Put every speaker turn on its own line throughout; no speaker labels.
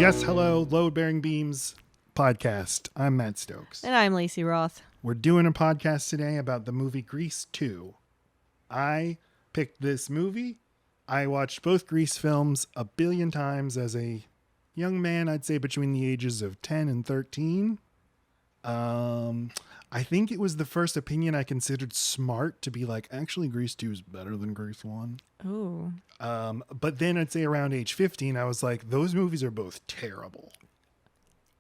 Yes, hello, Load Bearing Beams podcast. I'm Matt Stokes.
And I'm Laci Roth.
We're doing a podcast today about the movie Grease 2. I picked this movie. I watched both Grease films a billion times as a young man, I'd say between the ages of 10 and 13. I think it was the first opinion I considered smart to be like, actually, Grease 2 is better than Grease 1.
Ooh.
But then I'd say around age 15, I was like, those movies are both terrible.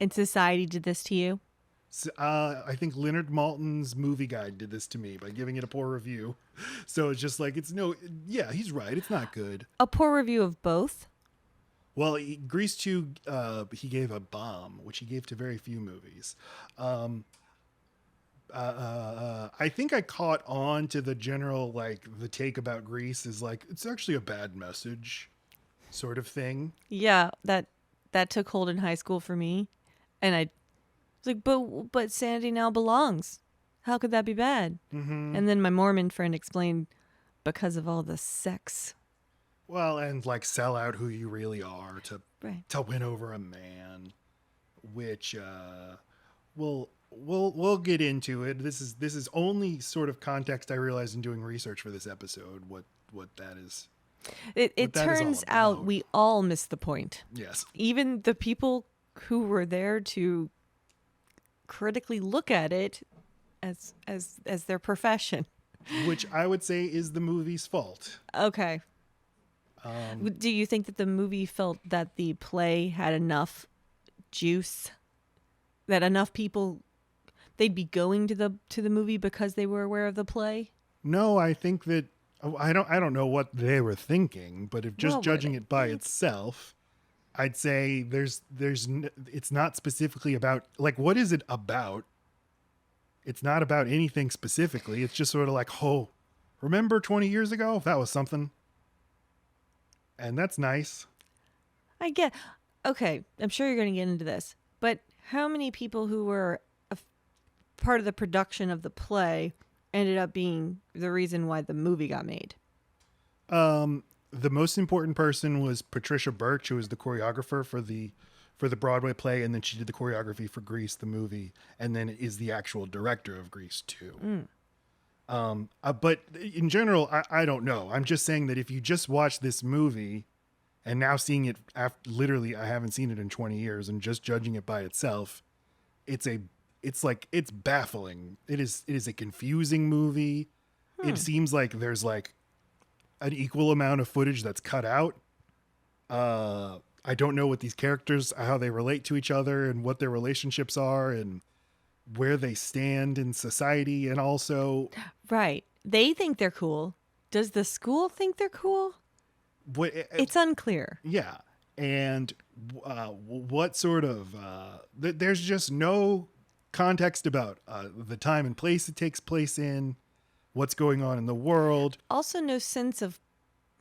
And society did this to you?
So, I think Leonard Maltin's movie guide did this to me by giving it a poor review. So it's just like, yeah, he's right. It's not good.
A poor review of both?
Well, Grease 2, he gave a bomb, which he gave to very few movies. I think I caught on to the general, the take about Grease is like, it's actually a bad message sort of thing.
Yeah, that took hold in high school for me. And I was like, but Sandy now belongs. How could that be bad?
Mm-hmm.
And then my Mormon friend explained, because of all the sex.
Well, and sell out who you really are
Right.
to win over a man, which we'll get into it. This is only sort of context I realized in doing research for this episode. What that is.
It turns out we all missed the point.
Yes.
Even the people who were there to critically look at it as their profession.
Which I would say is the movie's fault.
Okay. Do you think that the movie felt that the play had enough juice, that enough people, they'd be going to the movie because they were aware of the play?
No, I think that I don't know what they were thinking, but if just judging it by itself, I'd say it's not specifically about, what is it about? It's not about anything specifically. It's just sort of like, oh, remember 20 years ago? That was something. And that's nice.
I get. Okay, I'm sure you're going to get into this, but how many people who were part of the production of the play ended up being the reason why the movie got made?
The most important person was Patricia Birch, who was the choreographer for the Broadway play, and then she did the choreography for Grease, the movie, and then is the actual director of Grease 2. But in general, I don't know. I'm just saying that if you just watch this movie and now seeing it literally, I haven't seen it in 20 years, and just judging it by itself, it's baffling. It is a confusing movie. It seems like there's an equal amount of footage that's cut out. I don't know what these characters, how they relate to each other and what their relationships are and where they stand in society. And also,
right. They think they're cool. Does the school think they're cool? It's unclear.
Yeah. And what sort of, there's just no context about the time and place it takes place in, what's going on in the world.
Also, no sense of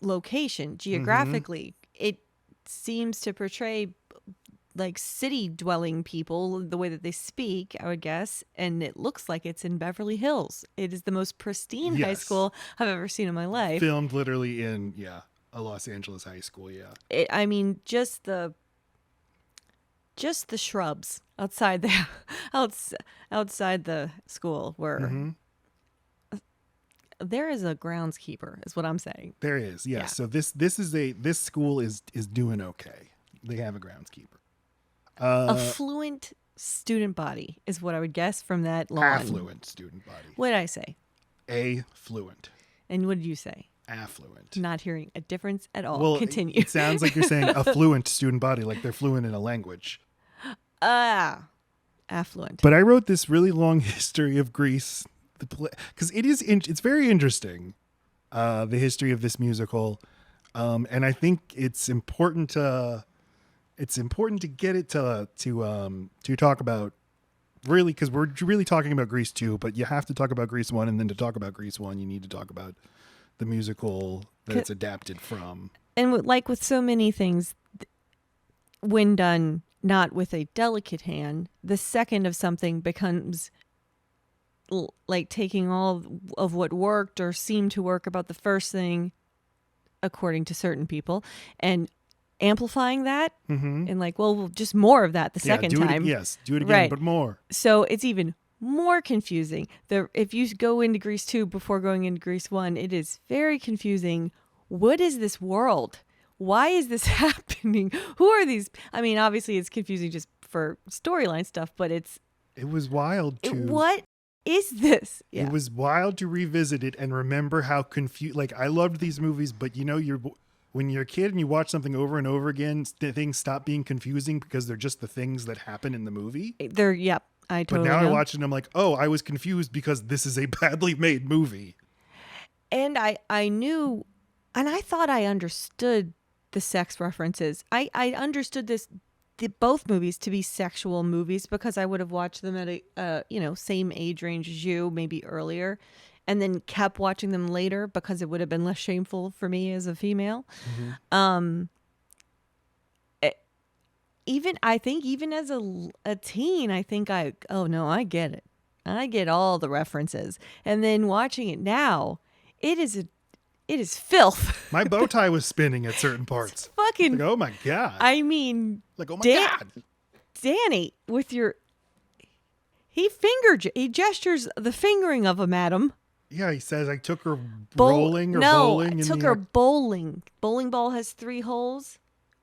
location geographically. It seems to portray city dwelling people the way that they speak, I would guess, and it looks like it's in Beverly Hills. It is the most pristine high school I've ever seen in my life.
Filmed literally in a Los Angeles high school.
Just the shrubs outside the school were. There is a groundskeeper, is what I'm saying.
There is, yes. Yeah. So this school is doing okay. They have a groundskeeper.
Affluent student body is what I would guess from that line.
Affluent student body.
What did I say?
Affluent.
And what did you say?
Affluent.
Not hearing a difference at all.
Well,
continue.
It sounds like you're saying affluent student body, like they're fluent in a language.
Affluent.
But I wrote this really long history of Grease, the play, because it's very interesting, the history of this musical, and I think it's important to get it to talk about, really, because we're really talking about Grease 2, but you have to talk about Grease 1, and then to talk about Grease 1, you need to talk about the musical that it's adapted from.
And with so many things, when done not with a delicate hand, the second of something becomes like taking all of what worked or seemed to work about the first thing, according to certain people, and amplifying that and like, well, just more of that the second time.
Do it again,
Right.
but more.
So it's even more confusing. If you go into Grease 2 before going into Grease 1, it is very confusing. What is this world? Why is this happening? Who are these? I mean, obviously it's confusing just for storyline stuff, but
It was wild to...
what is this? Yeah.
It was wild to revisit it and remember how confused... Like, I loved these movies, but when you're a kid and you watch something over and over again, things stop being confusing because they're just the things that happen in the movie.
Yep. I totally
But now
know.
I watch it and I'm like, oh, I was confused because this is a badly made movie.
And I knew, and I thought I understood the sex references. I understood both movies to be sexual movies because I would have watched them at a same age range as you, maybe earlier, and then kept watching them later because it would have been less shameful for me as a female. Even as a teen, I think I get it. I get all the references. And then watching it now, it is filth.
My bow tie was spinning at certain parts.
Fucking,
Like, oh my God.
I mean,
Like, oh my God.
Danny, with he gestures the fingering of a madam.
Yeah, he says, I took her bowling.
I took her bowling. Bowling ball has 3 holes.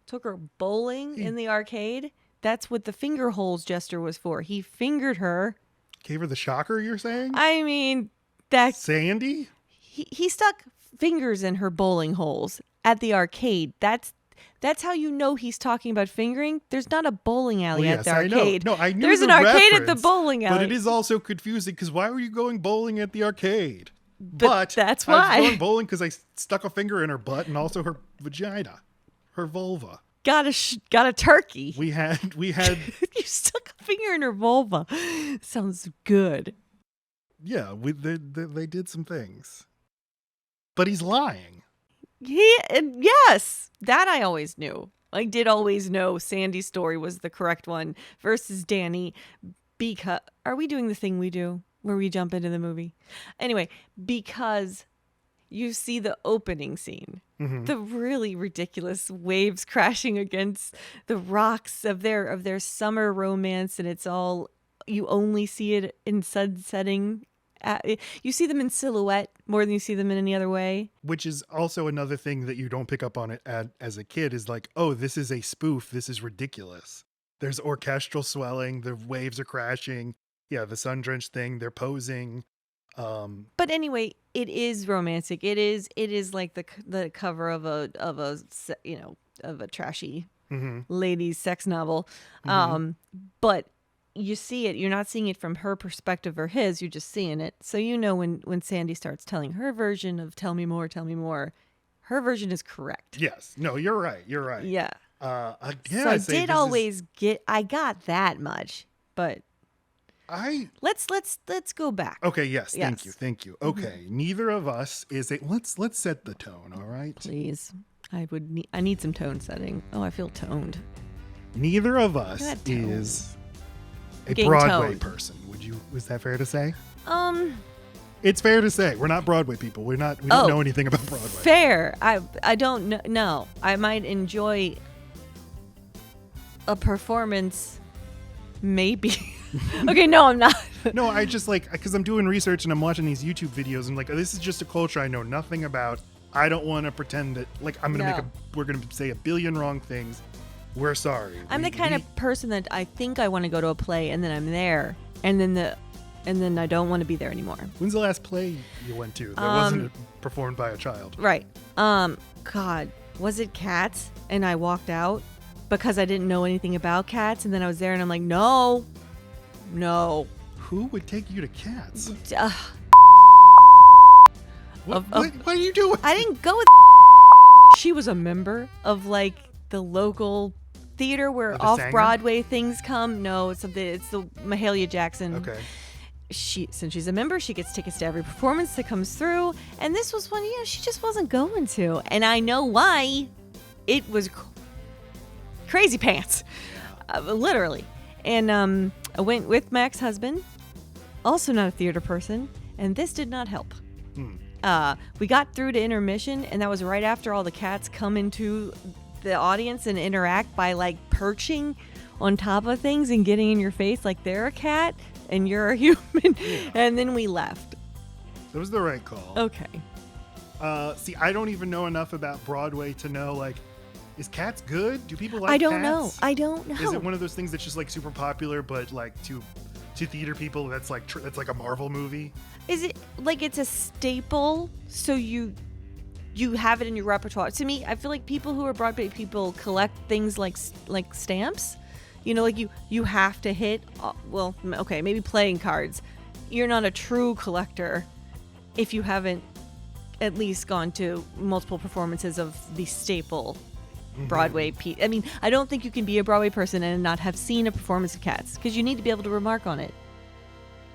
Took her bowling in the arcade. That's what the finger holes gesture was for. He fingered her.
Gave her the shocker, you're saying?
I mean, that
Sandy?
he stuck fingers in her bowling holes at the arcade. That's how you know he's talking about fingering. There's not a bowling alley at the arcade.
I know. No, I knew
There's
the
an arcade at the
reference,
bowling alley.
But it is also confusing because why were you going bowling at the arcade?
But that's
I
why.
was going bowling because I stuck a finger in her butt and also her vagina, her vulva.
Got a turkey.
We had
You stuck a finger in her vulva. Sounds good.
yeah, they did some things. But he's lying.
Yes, that I always knew. I did always know Sandy's story was the correct one versus Danny. Because are we doing the thing we do where we jump into the movie? Anyway, because you see the opening scene, the really ridiculous waves crashing against the rocks of their summer romance, and it's all, you only see it in sunsetting. You see them in silhouette more than you see them in any other way.
Which is also another thing that you don't pick up on it as a kid is like, oh, this is a spoof. This is ridiculous. There's orchestral swelling. The waves are crashing. Yeah, the sun-drenched thing. They're posing.
But anyway, it is romantic. It is like the cover of a trashy ladies sex novel. But you see it. You're not seeing it from her perspective or his. You're just seeing it. So you know when Sandy starts telling her version of "Tell me more, her version is correct.
Yes. No, you're right. You're right.
Yeah.
Again,
So I got that much, but let's go back.
Okay, yes,
Yes.
thank you. Okay, neither of us is let's set the tone, all right?
Please. I need some tone setting. Oh, I feel toned.
Neither of us
Look at that tone.
is a
Getting
Broadway
toned.
person. Was that fair to say?
Um,
It's fair to say. We're not Broadway people. We don't
Oh,
know anything about Broadway.
fair. I don't know. No, I might enjoy a performance, maybe. Okay, no, I'm not.
No, I just because I'm doing research and I'm watching these YouTube videos and this is just a culture I know nothing about. I don't want to pretend that we're going to say a billion wrong things. We're sorry.
I'm the kind of person that I think I want to go to a play and then I'm there and then I don't want to be there anymore.
When's the last play you went to that wasn't performed by a child?
Right. God, was it Cats? And I walked out because I didn't know anything about Cats, and then I was there and I'm like, no.
Who would take you to Cats?
Uh,
What are you doing?
I didn't go with She was a member of the local theater where
The
off-Broadway things come. No, it's the Mahalia Jackson.
Okay.
Since she's a member, she gets tickets to every performance that comes through. And this was one, she just wasn't going to. And I know why. It was crazy pants. Literally. And I went with Mac's husband, also not a theater person, and this did not help. We got through to intermission, and that was right after all the cats come into the audience and interact by like perching on top of things and getting in your face like they're a cat and you're a human. And then we left.
That was the right call.
Okay.
See, I don't even know enough about Broadway to know, like, is Cats good? Do people like
I don't
Cats?
know. I don't know.
Is it one of those things that's just like super popular, but like to theater people, that's like a Marvel movie?
Is it like it's a staple? So you have it in your repertoire. To me, I feel like people who are Broadway people collect things like stamps. You know, like you have to hit. Well, okay, maybe playing cards. You're not a true collector if you haven't at least gone to multiple performances of the staple Broadway piece. I mean, I don't think you can be a Broadway person and not have seen a performance of Cats, because you need to be able to remark on it.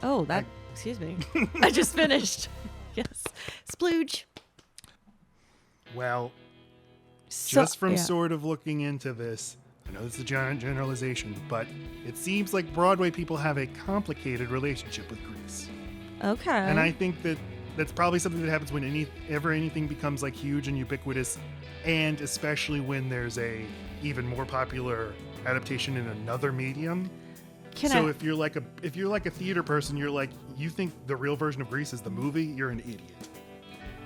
Oh, excuse me. I just finished. Yes. Splooge.
Well,
So,
just from
yeah.
sort of looking into this, I know this is a giant generalization, but it seems like Broadway people have a complicated relationship with Grease.
Okay.
And I think that's probably something that happens when anything becomes like huge and ubiquitous, and especially when there's a even more popular adaptation in another medium. If you're like a theater person, you think the real version of Grease is the movie, you're an idiot.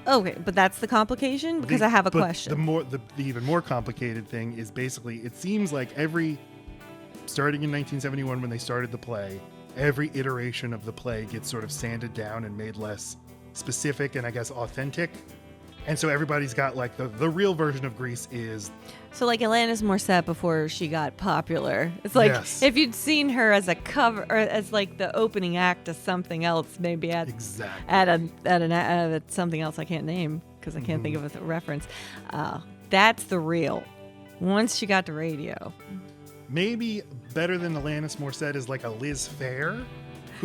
Okay, but that's the complication, because I have a question.
The even more complicated thing is basically, it seems like starting in 1971 when they started the play, every iteration of the play gets sort of sanded down and made less specific and I guess authentic. And so everybody's got like the real version of Grease is...
So like Alanis Morissette before she got popular. It's like,
yes.
If you'd seen her as a cover or as like the opening act to something else, maybe at something else I can't name because I can't think of a reference. That's the real. Once she got to radio.
Maybe better than Alanis Morissette is like a Liz Phair.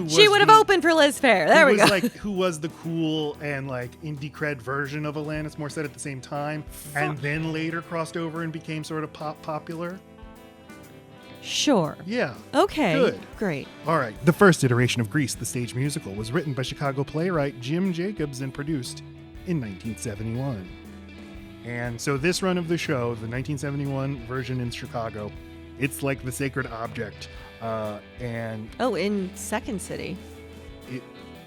She would have opened for Liz Phair. There we go.
Who was the cool and like indie cred version of Alanis Morissette at the same time, and then later crossed over and became sort of popular.
Sure.
Yeah.
Okay.
Good.
Great.
All right. The first iteration of Grease, the stage musical, was written by Chicago playwright Jim Jacobs and produced in 1971. And so this run of the show, the 1971 version in Chicago, it's like the sacred object.
In Second City.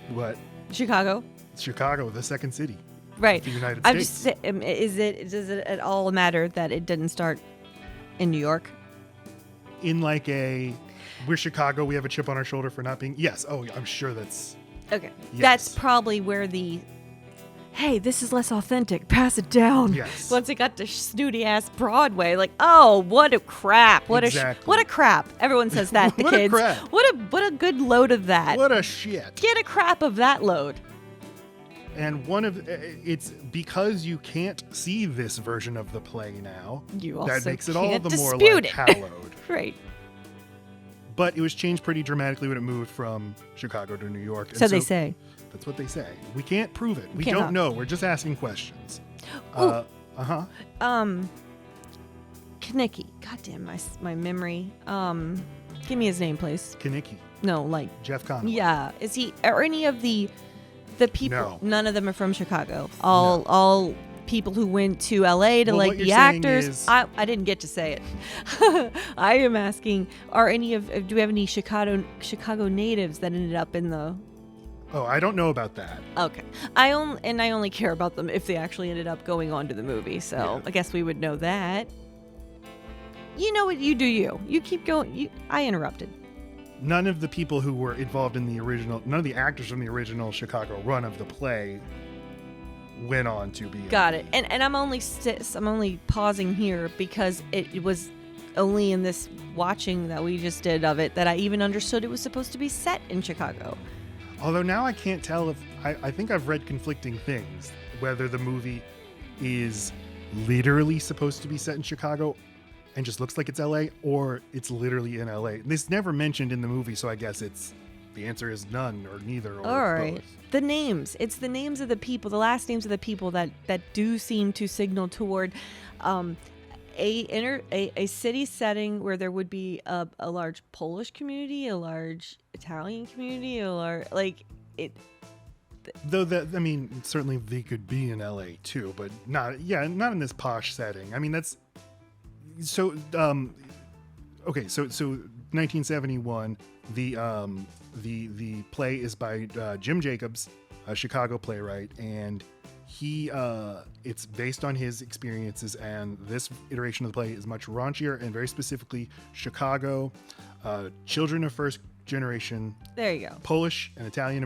What?
Chicago,
the second city.
right?
The United
I'm
States.
just. Does it at all matter that it didn't start in New York?
In like we're Chicago, we have a chip on our shoulder for not being. Yes. Oh, I'm sure that's.
Okay.
Yes.
That's probably where hey, this is less authentic. Pass it down.
Yes.
Once it got to snooty ass Broadway, like, oh, what a crap! What a crap! Everyone says that. The
What a
kids.
crap.
What a good load of that.
What a shit.
Get a crap of that load.
And it's because you can't see this version of the play now.
You also
that makes it all
can't
the more
dispute
like
it.
hallowed.
Right.
But it was changed pretty dramatically when it moved from Chicago to New York.
So they say.
That's what they say. We can't prove it. We
Cannot.
don't know. We're just asking questions.
Ooh.
Kinnicky.
Goddamn, my memory. Give me his name, please.
Kinnicky.
No, like
Jeff Conway.
yeah. Is he or any of the people?
No.
None of them are from Chicago. All people who went to LA to
Well,
like
what
the
you're saying
actors.
is-
I didn't get to say it. I am asking: do we have any Chicago natives that ended up in the?
Oh, I don't know about that.
Okay. I only care about them if they actually ended up going on to the movie. So
Yeah.
I guess we would know that. You know what? You do you. You keep going. I interrupted.
None of the people who were involved in the original, none of the actors from the original Chicago run of the play went on to be.
Got it. And I'm only pausing here because it was only in this watching that we just did of it that I even understood it was supposed to be set in Chicago.
Although now I can't tell if I think I've read conflicting things, whether the movie is literally supposed to be set in Chicago and just looks like it's LA, or it's literally in LA. This never mentioned in the movie, so I guess the answer is none or neither or
All right.
both.
The names. It's the names of the people, the last names of the people that do seem to signal toward a city setting where there would be a large Polish community, a large Italian community, a large
Though certainly they could be in LA too, but not in this posh setting. I mean, that's So okay, so 1971, the play is by Jim Jacobs, a Chicago playwright, and he it's based on his experiences, and this iteration of the play is much raunchier and very specifically Chicago, children of first generation.
There you go.
Polish and Italian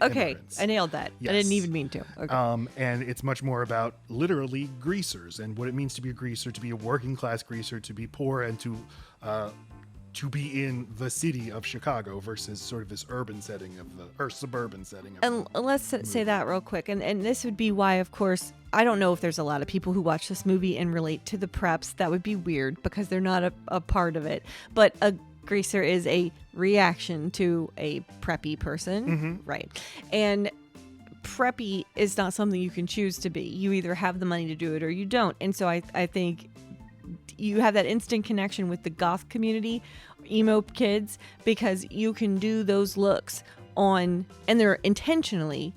okay.
immigrants.
I nailed that.
Yes.
I didn't even mean to. Okay.
And it's much more about literally greasers and what it means to be a greaser, to be a working class greaser, to be poor, and to be in the city of Chicago versus sort of this urban setting or suburban setting.
And let's say that real quick. And this would be why, of course, I don't know if there's a lot of people who watch this movie and relate to the preps. That would be weird because they're not a part of it. But a greaser is a reaction to a preppy person, right? And preppy is not something you can choose to be. You either have the money to do it or you don't. And so I think you have that instant connection with the goth community, emo kids, because you can do those looks and they're intentionally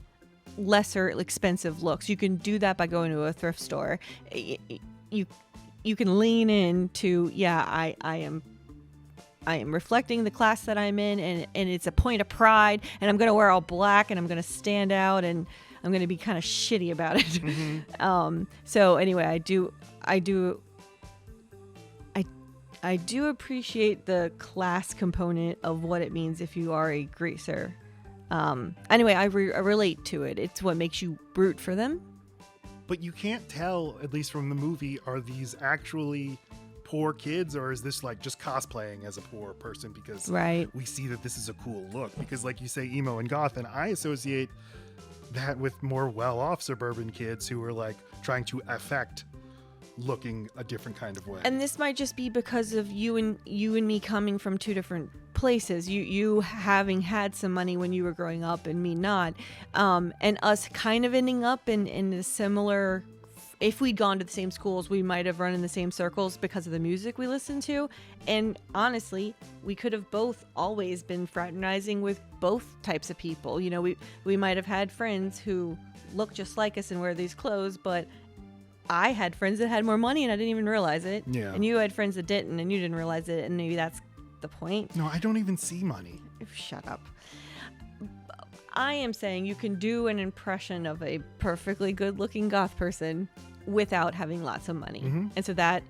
lesser expensive looks. You can do that by going to a thrift store. You can lean into, I am reflecting the class that I'm in, and it's a point of pride, and I'm going to wear all black, and I'm going to stand out, and I'm going to be kind of shitty about it. So anyway, I do appreciate the class component of what it means if you are a greaser. Anyway, I relate to it. It's what makes you root for them.
But you can't tell, at least from the movie, are these actually poor kids, or is this like just cosplaying as a poor person because we see that this is a cool look? Because like you say, emo and goth, and I associate that with more well-off suburban kids who are like trying to affect looking a different kind of way. And
this might just be because of you and me coming from two different places. You having had some money when you were growing up and me not, and us kind of ending up in a similar. If we'd gone to the same schools, we might have run in the same circles because of the music we listened to. And honestly, we could have both always been fraternizing with both types of people. You know, we might have had friends who look just like us and wear these clothes, but I had friends that had more money and I didn't even realize it.
Yeah.
And you had friends that didn't and you didn't realize it. And maybe that's the point.
No, I don't even see money.
Shut up. I am saying you can do an impression of a perfectly good-looking goth person without having lots of money. And so that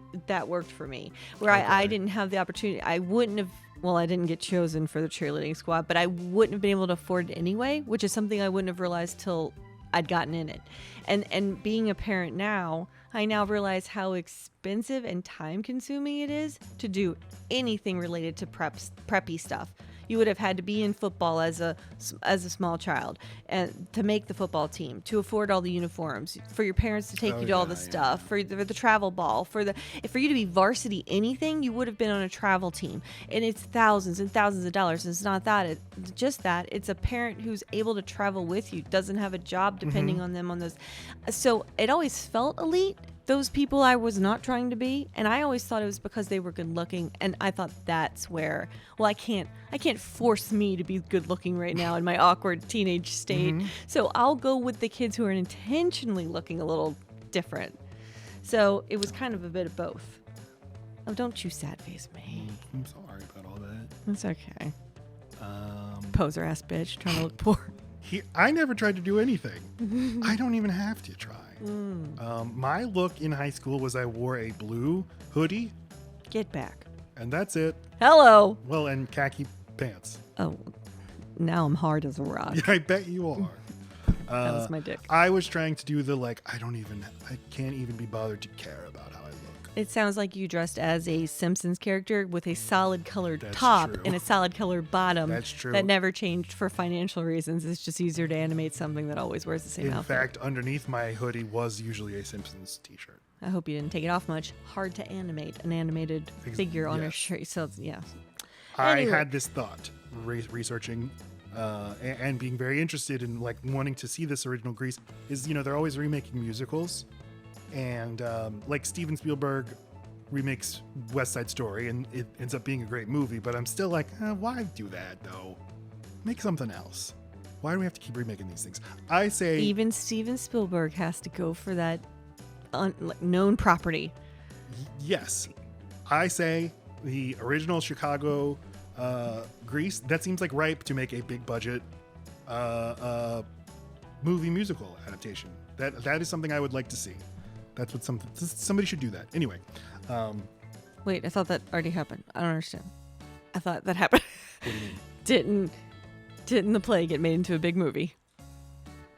worked for me. Where I didn't have the opportunity. I wouldn't have, well, I didn't get chosen for the cheerleading squad, but I wouldn't have been able to afford it anyway, which is something I wouldn't have realized till I'd gotten in it. And being a parent now, I now realize how expensive and time consuming it is to do anything related to preppy stuff. You would have had to be in football as a small child and to make the football team, to afford all the uniforms, for your parents to take you to all the stuff, for the travel ball, for you to be varsity anything, you would have been on a travel team. And it's thousands and thousands of dollars. And it's not that, it's a parent who's able to travel with you, doesn't have a job depending on them on those. So it always felt elite. Those people I was not trying to be, and I always thought it was because they were good looking, and I thought that's where, well, I can't force me to be good looking right now in my awkward teenage state. So I'll go with the kids who are intentionally looking a little different. So it was kind of a bit of both. Oh, don't you sad face me.
I'm sorry about all that.
It's okay. Poser ass bitch trying to look poor.
I never tried to do anything. I don't even have to try. My look in high school was I wore a blue hoodie.
Get back.
And that's it.
Hello.
Well, and khaki pants.
Oh, now I'm hard as a rock.
Yeah, I bet you are.
That was my dick.
I was trying to do the I can't even be bothered to care about how I look.
It sounds like you dressed as a Simpsons character with a solid colored top and a solid colored bottom.
That's true.
That never changed for financial reasons. It's just easier to animate something that always wears the same outfit.
In fact, underneath my hoodie was usually a Simpsons t-shirt.
I hope you didn't take it off much. Hard to animate an animated figure on a shirt. So, yeah.
I had this thought, researching and being very interested in wanting to see this original Grease, is, they're always remaking musicals. And Steven Spielberg remakes West Side Story, and it ends up being a great movie. But I'm still why do that, though? Make something else. Why do we have to keep remaking these things? I say...
Even Steven Spielberg has to go for that known property.
Yes. I say the original Chicago Grease, that seems like ripe to make a big budget movie musical adaptation. That is something I would like to see. That's what somebody should do that. Anyway.
Wait, I thought that already happened. I don't understand. I thought that happened.
What do you mean?
Didn't the play get made into a big movie?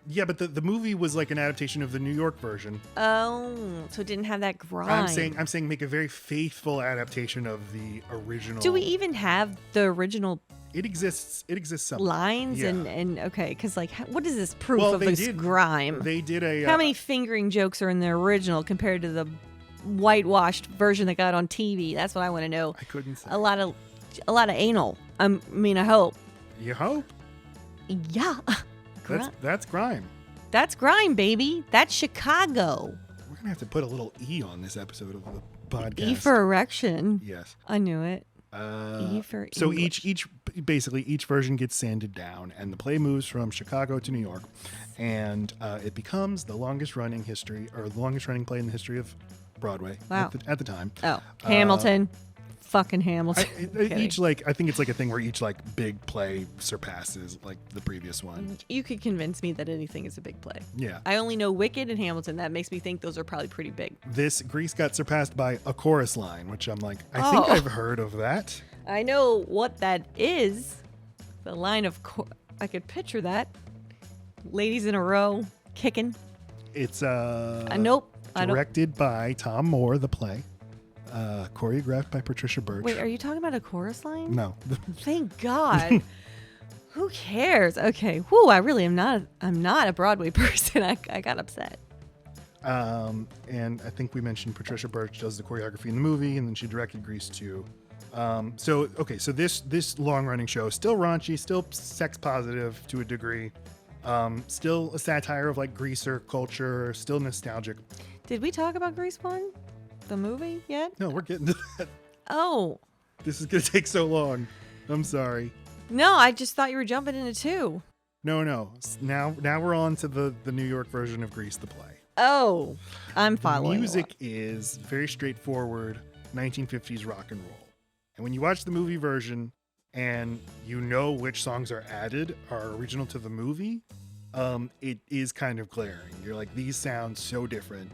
Yeah, but the movie was like an adaptation of the New York version.
Oh, so it didn't have that grime.
I'm saying make a very faithful adaptation of the original.
Do we even have the original
It exists somewhere.
lines?
Yeah.
And okay, because like, what is this proof
Well,
of
they
this
did-
grime?
They did a
How many fingering jokes are in the original compared to the whitewashed version that got on TV? That's what I want to know.
I couldn't say.
A lot of anal. I mean, I hope.
You hope?
Yeah.
That's grime.
That's grime, baby. That's Chicago.
We're gonna have to put a little E on this episode of the podcast.
E for erection.
Yes.
I knew it. E for
So
English.
each version gets sanded down, and the play moves from Chicago to New York, and it becomes the longest running play in the history of Broadway.
Wow.
At the time.
Oh, Hamilton. Fucking Hamilton.
I think it's like a thing where each like big play surpasses like the previous one.
You could convince me that anything is a big play.
Yeah.
I only know Wicked and Hamilton. That makes me think those are probably pretty big.
This Grease got surpassed by a chorus line, which I'm like, I think I've heard of that.
I know what that is. The line of I could picture that. Ladies in a row kicking.
It's
Nope.
directed by Tom Moore, the play. Choreographed by Patricia Birch.
Wait, are you talking about a chorus line?
No.
Thank God. Who cares? Okay. Whew, I really am not. I'm not a Broadway person. I got upset.
And I think we mentioned Patricia Birch does the choreography in the movie, and then she directed Grease too. So this long running show still raunchy, still sex positive to a degree, still a satire of like greaser culture, still nostalgic.
Did we talk about Grease 1? The movie yet?
No, we're getting to that.
Oh.
This is gonna take so long. I'm sorry.
No, I just thought you were jumping into 2.
No. Now we're on to the New York version of Grease the play.
Oh, I'm following.
The music is very straightforward 1950s rock and roll. And when you watch the movie version and you know which songs are original to the movie, it is kind of glaring. You're like, these sound so different.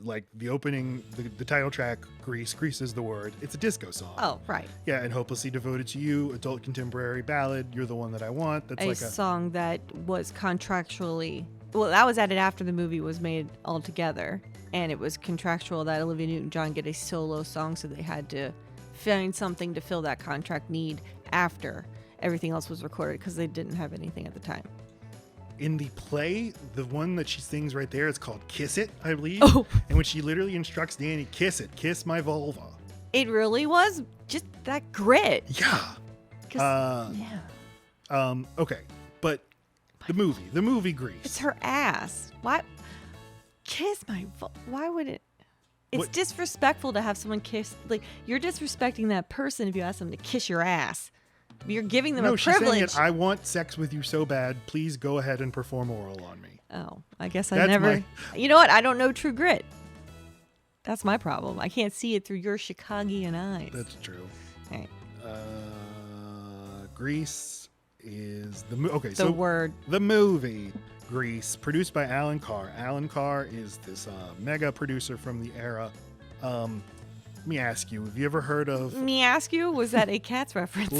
Like the opening, the title track, Grease is the word. It's a disco song.
Oh, right.
Yeah, and Hopelessly Devoted to You, adult contemporary ballad, You're the One That I Want. That's
a song that was contractually, well, that was added after the movie was made altogether, and it was contractual that Olivia Newton-John get a solo song, so they had to find something to fill that contract need after everything else was recorded because they didn't have anything at the time.
In the play, the one that she sings right there is called Kiss It, I believe.
Oh.
And when she literally instructs Danny, kiss it, kiss my vulva.
It really was just that grit.
Yeah.
Yeah.
Okay. But the movie Grease.
It's her ass. Why? Kiss my why would it? It's disrespectful to have someone kiss. Like, you're disrespecting that person if you ask them to kiss your ass. You're giving them a
she's saying
privilege.
I want sex with you so bad. Please go ahead and perform oral on me.
Oh, I guess I
That's
never. You know what? I don't know true grit. That's my problem. I can't see it through your Chicagoan eyes.
That's true.
Right.
Grease is the the movie Grease, produced by Alan Carr. Alan Carr is this mega producer from the era. Let me ask you: have you ever heard of?
Me ask you? Was that a Cats reference?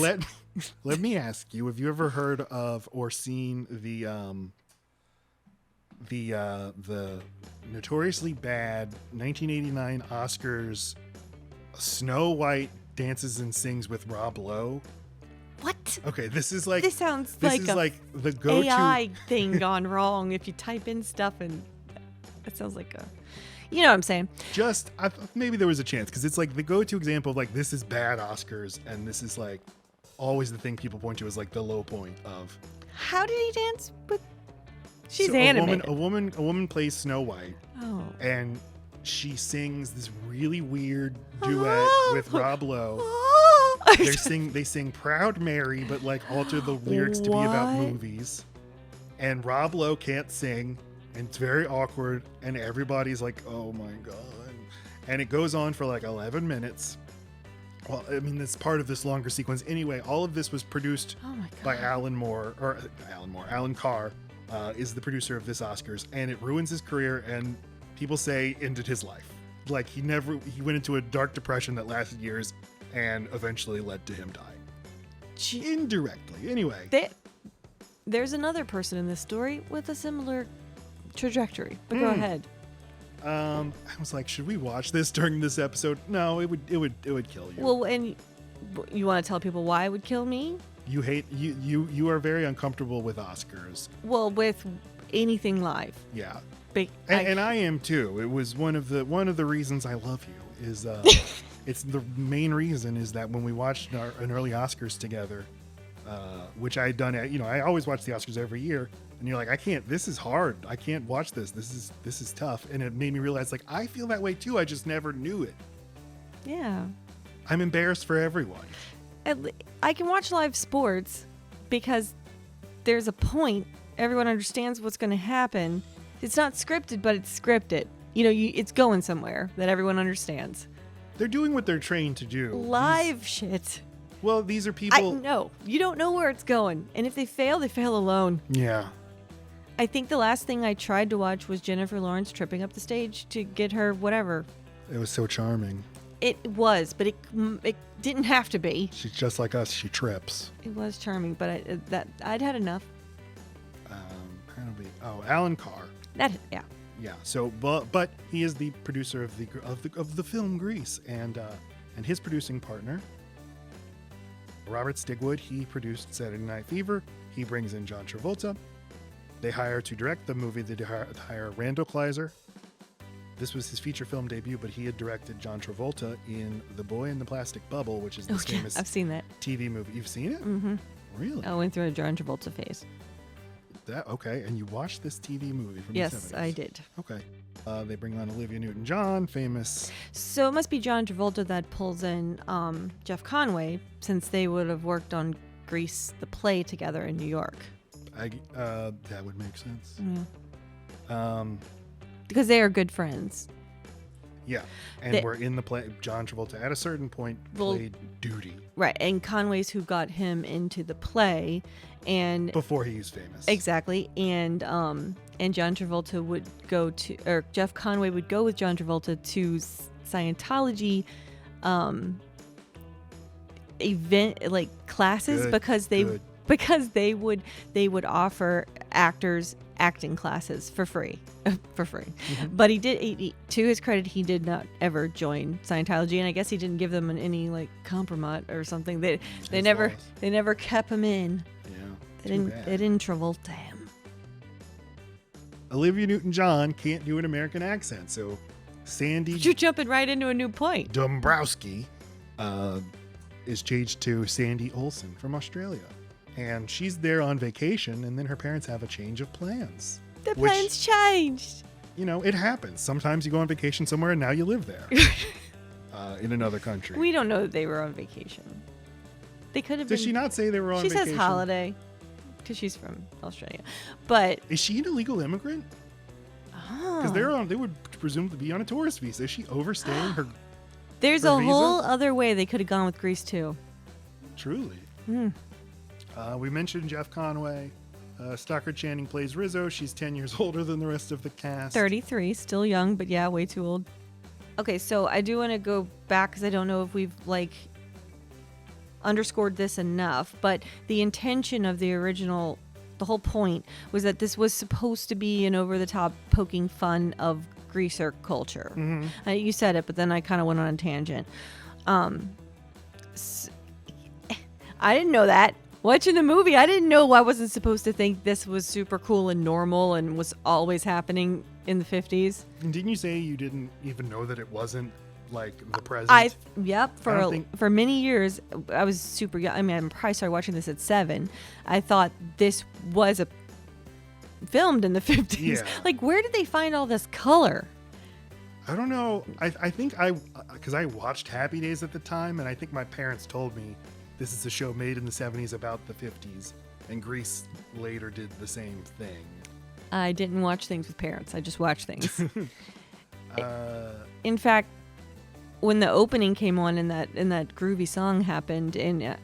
Let me ask you: have you ever heard of or seen the notoriously bad 1989 Oscars Snow White dances and sings with Rob Lowe?
What?
Okay, this is like
this sounds like
the go-to
AI thing gone wrong. If you type in stuff and it sounds like a, you know what I'm saying?
Maybe there was a chance because it's like the go-to example of like this is bad Oscars, and this is like always the thing people point to as like the low point of.
How did he dance with? She's
so
animated.
A woman plays Snow White.
Oh.
And she sings this really weird duet with Rob Lowe. They sing Proud Mary, but like alter the lyrics to be about movies. And Rob Lowe can't sing, and it's very awkward, and everybody's like, oh my God. And it goes on for like 11 minutes. Well, I mean, that's part of this longer sequence. Anyway, all of this was produced
Oh my God.
by Alan Carr is the producer of this Oscars, and it ruins his career, and people say ended his life. Like he went into a dark depression that lasted years and eventually led to him dying. Indirectly. Anyway.
There's another person in this story with a similar trajectory, but go ahead.
I was like, should we watch this during this episode? No, it would kill you.
Well, and you want to tell people why it would kill me?
You hate you are very uncomfortable with Oscars.
Well, with anything live.
Yeah.
And
And I am too. It was one of the reasons I love you is it's the main reason is that when we watched an early Oscars together, which I had done, I always watch the Oscars every year, and you're like, I can't. This is hard. I can't watch this. This is tough, and it made me realize like I feel that way too. I just never knew it.
Yeah.
I'm embarrassed for everyone.
I can watch live sports because there's a point. Everyone understands what's going to happen. It's not scripted, but it's scripted. It's going somewhere that everyone understands.
They're doing what they're trained to do.
Live shit.
Well, these are people.
No, you don't know where it's going. And if they fail alone.
Yeah.
I think the last thing I tried to watch was Jennifer Lawrence tripping up the stage to get her whatever.
It was so charming.
It was, but it didn't have to be.
She's just like us. She trips.
It was charming, but I'd had enough.
Alan Carr.
Yeah.
Yeah. So, but he is the producer of the film Grease, and his producing partner, Robert Stigwood. He produced Saturday Night Fever. He brings in John Travolta. They hire to direct the movie. They hire Randall Kleiser. This was his feature film debut, but he had directed John Travolta in The Boy in the Plastic Bubble, which is this famous
I've seen that
TV movie. You've seen it?
Mm-hmm.
Really?
I went through a John Travolta phase.
Okay, and you watched this TV movie from the 70s?
Yes, I did.
Okay. They bring on Olivia Newton-John, famous.
So it must be John Travolta that pulls in Jeff Conway, since they would have worked on Grease, the play, together in New York.
That would make sense.
Yeah. Because they are good friends.
Yeah, and we're in the play. John Travolta, at a certain point, played Duty.
Right, and Conway's who got him into the play, and
before he was famous.
Exactly, and John Travolta would go to, or Jeff Conway would go with John Travolta to Scientology event, like classes, because they would offer actors acting classes for free. Mm-hmm. But he to his credit, he did not ever join Scientology, and I guess he didn't give them any like compromise or something. They never kept him in.
Yeah,
they didn't Travolta him.
Olivia Newton-John can't do an American accent, so Sandy.
But you're jumping right into a new point.
Dombrowski is changed to Sandy Olsen from Australia. And she's there on vacation, and then her parents have a change of plans.
The plans changed.
It happens. Sometimes you go on vacation somewhere, and now you live there in another country.
We don't know that they were on vacation. They could have been.
Did she not say they were on vacation?
She says holiday, because she's from Australia. But
is she an illegal immigrant? Because they would presume to be on a tourist visa. Is she overstaying her?
There's
her
a
visa?
whole other way they could have gone with Grease too.
Truly. We mentioned Jeff Conway. Stockard Channing plays Rizzo. She's 10 years older than the rest of the cast.
33, still young, but yeah, way too old. Okay, so I do want to go back because I don't know if we've underscored this enough, but the intention of the original, the whole point was that this was supposed to be an over-the-top poking fun of greaser culture. Mm-hmm. You said it, but then I kind of went on a tangent. I didn't know that. Watching the movie, I didn't know I wasn't supposed to think this was super cool and normal and was always happening in the 50s.
And didn't you say you didn't even know that it wasn't like the present?
For many years, I was super young. I mean, I probably started watching this at 7. I thought this was filmed in the 50s.
Yeah.
Like, where did they find all this color?
I don't know. I think because I watched Happy Days at the time, and I think my parents told me this is a show made in the 70s about the 50s, and Grease later did the same thing.
I didn't watch things with parents. I just watched things. In fact, when the opening came on and that groovy song happened, and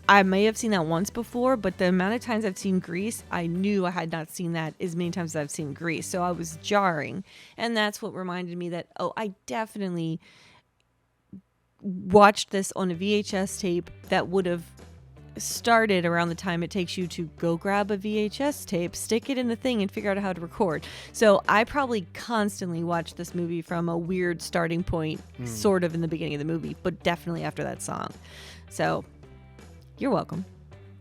I may have seen that once before, but the amount of times I've seen Grease, I knew I had not seen that as many times as I've seen Grease. So I was jarring. And that's what reminded me that, I definitely watched this on a VHS tape that would have started around the time it takes you to go grab a VHS tape, stick it in the thing, and figure out how to record. So I probably constantly watched this movie from a weird starting point, sort of in the beginning of the movie, but definitely after that song. So you're welcome.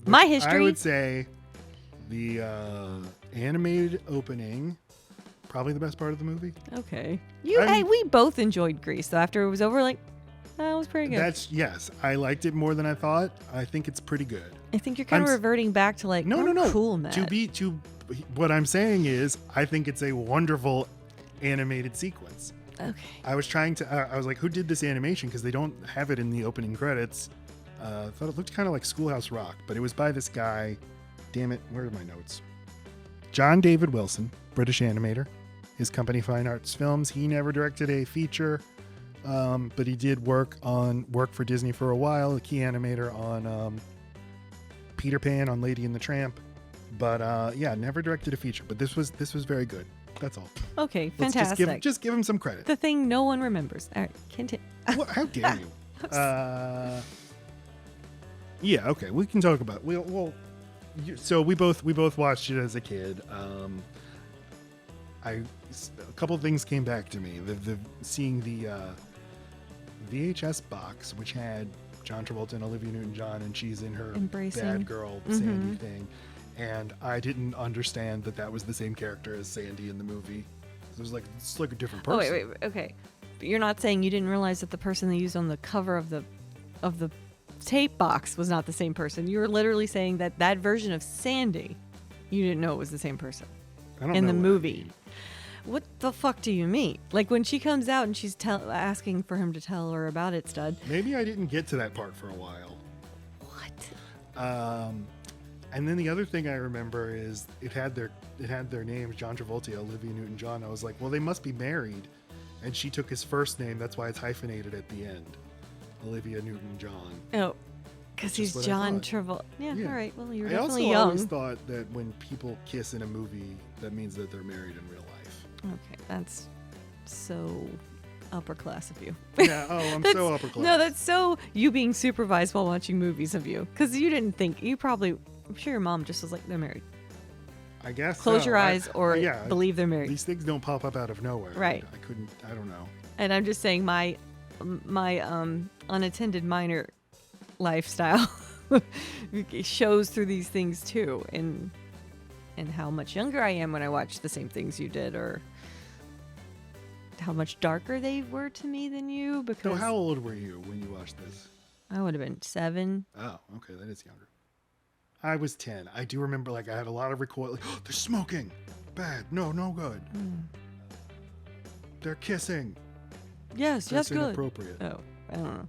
My history.
I would say the animated opening, probably the best part of the movie.
Okay. We both enjoyed Grease. So after it was over, like, that was pretty good.
Yes. I liked it more than I thought. I think it's pretty good.
I think you're kind of reverting back to like,
no.
Cool, Matt.
What I'm saying is, I think it's a wonderful animated sequence.
Okay.
I was trying to. I was like, who did this animation? Because they don't have it in the opening credits. I thought it looked kind of like Schoolhouse Rock, but it was by this guy. Damn it, where are my notes? John David Wilson, British animator. His company Fine Arts Films. He never directed a feature, but he did work for Disney for a while. A key animator on Peter Pan, on Lady and the Tramp. But never directed a feature. But this was very good. That's all.
Okay, fantastic.
Just give him some credit.
The thing no one remembers. All right, continue.
How dare you? Yeah, okay. We can talk about. So we both watched it as a kid. A couple of things came back to me. Seeing the VHS box, which had John Travolta and Olivia Newton-John, and she's in her
embracing
bad girl Sandy thing, and I didn't understand that was the same character as Sandy in the movie. It was like it's like a different person.
Oh, wait, okay. But you're not saying you didn't realize that the person they used on the cover of the tape box was not the same person. You were literally saying that version of Sandy, you didn't know it was the same person in the movie. What the fuck do you mean? Like when she comes out and she's asking for him to tell her about it, stud.
Maybe I didn't get to that part for a while.
What?
And then the other thing I remember is it had their names, John Travolta, Olivia Newton-John. I was like, well, they must be married. And she took his first name. That's why it's hyphenated at the end. Olivia Newton-John.
Oh, because he's John Travolta. Yeah, all right. Well, you're definitely young.
I always thought that when people kiss in a movie, that means that they're married in real life.
Okay, that's so upper class of you.
Yeah, I'm so upper class.
No, that's so you being supervised while watching movies of you. Because you didn't think, I'm sure your mom just was like, they're married.
I guess
Close your eyes or believe they're married.
These things don't pop up out of nowhere.
Right.
I don't know.
And I'm just saying my unattended minor lifestyle shows through these things too, and how much younger I am when I watch the same things you did, or how much darker they were to me than you. Because
so how old were you when you watched this?
I would have been 7.
Oh, okay, that is younger. I was 10. I do remember, like, I had a lot of recoil. Like, they're smoking. Bad. No good. They're kissing.
Yes,
that's
good.
Inappropriate.
Oh, I don't know.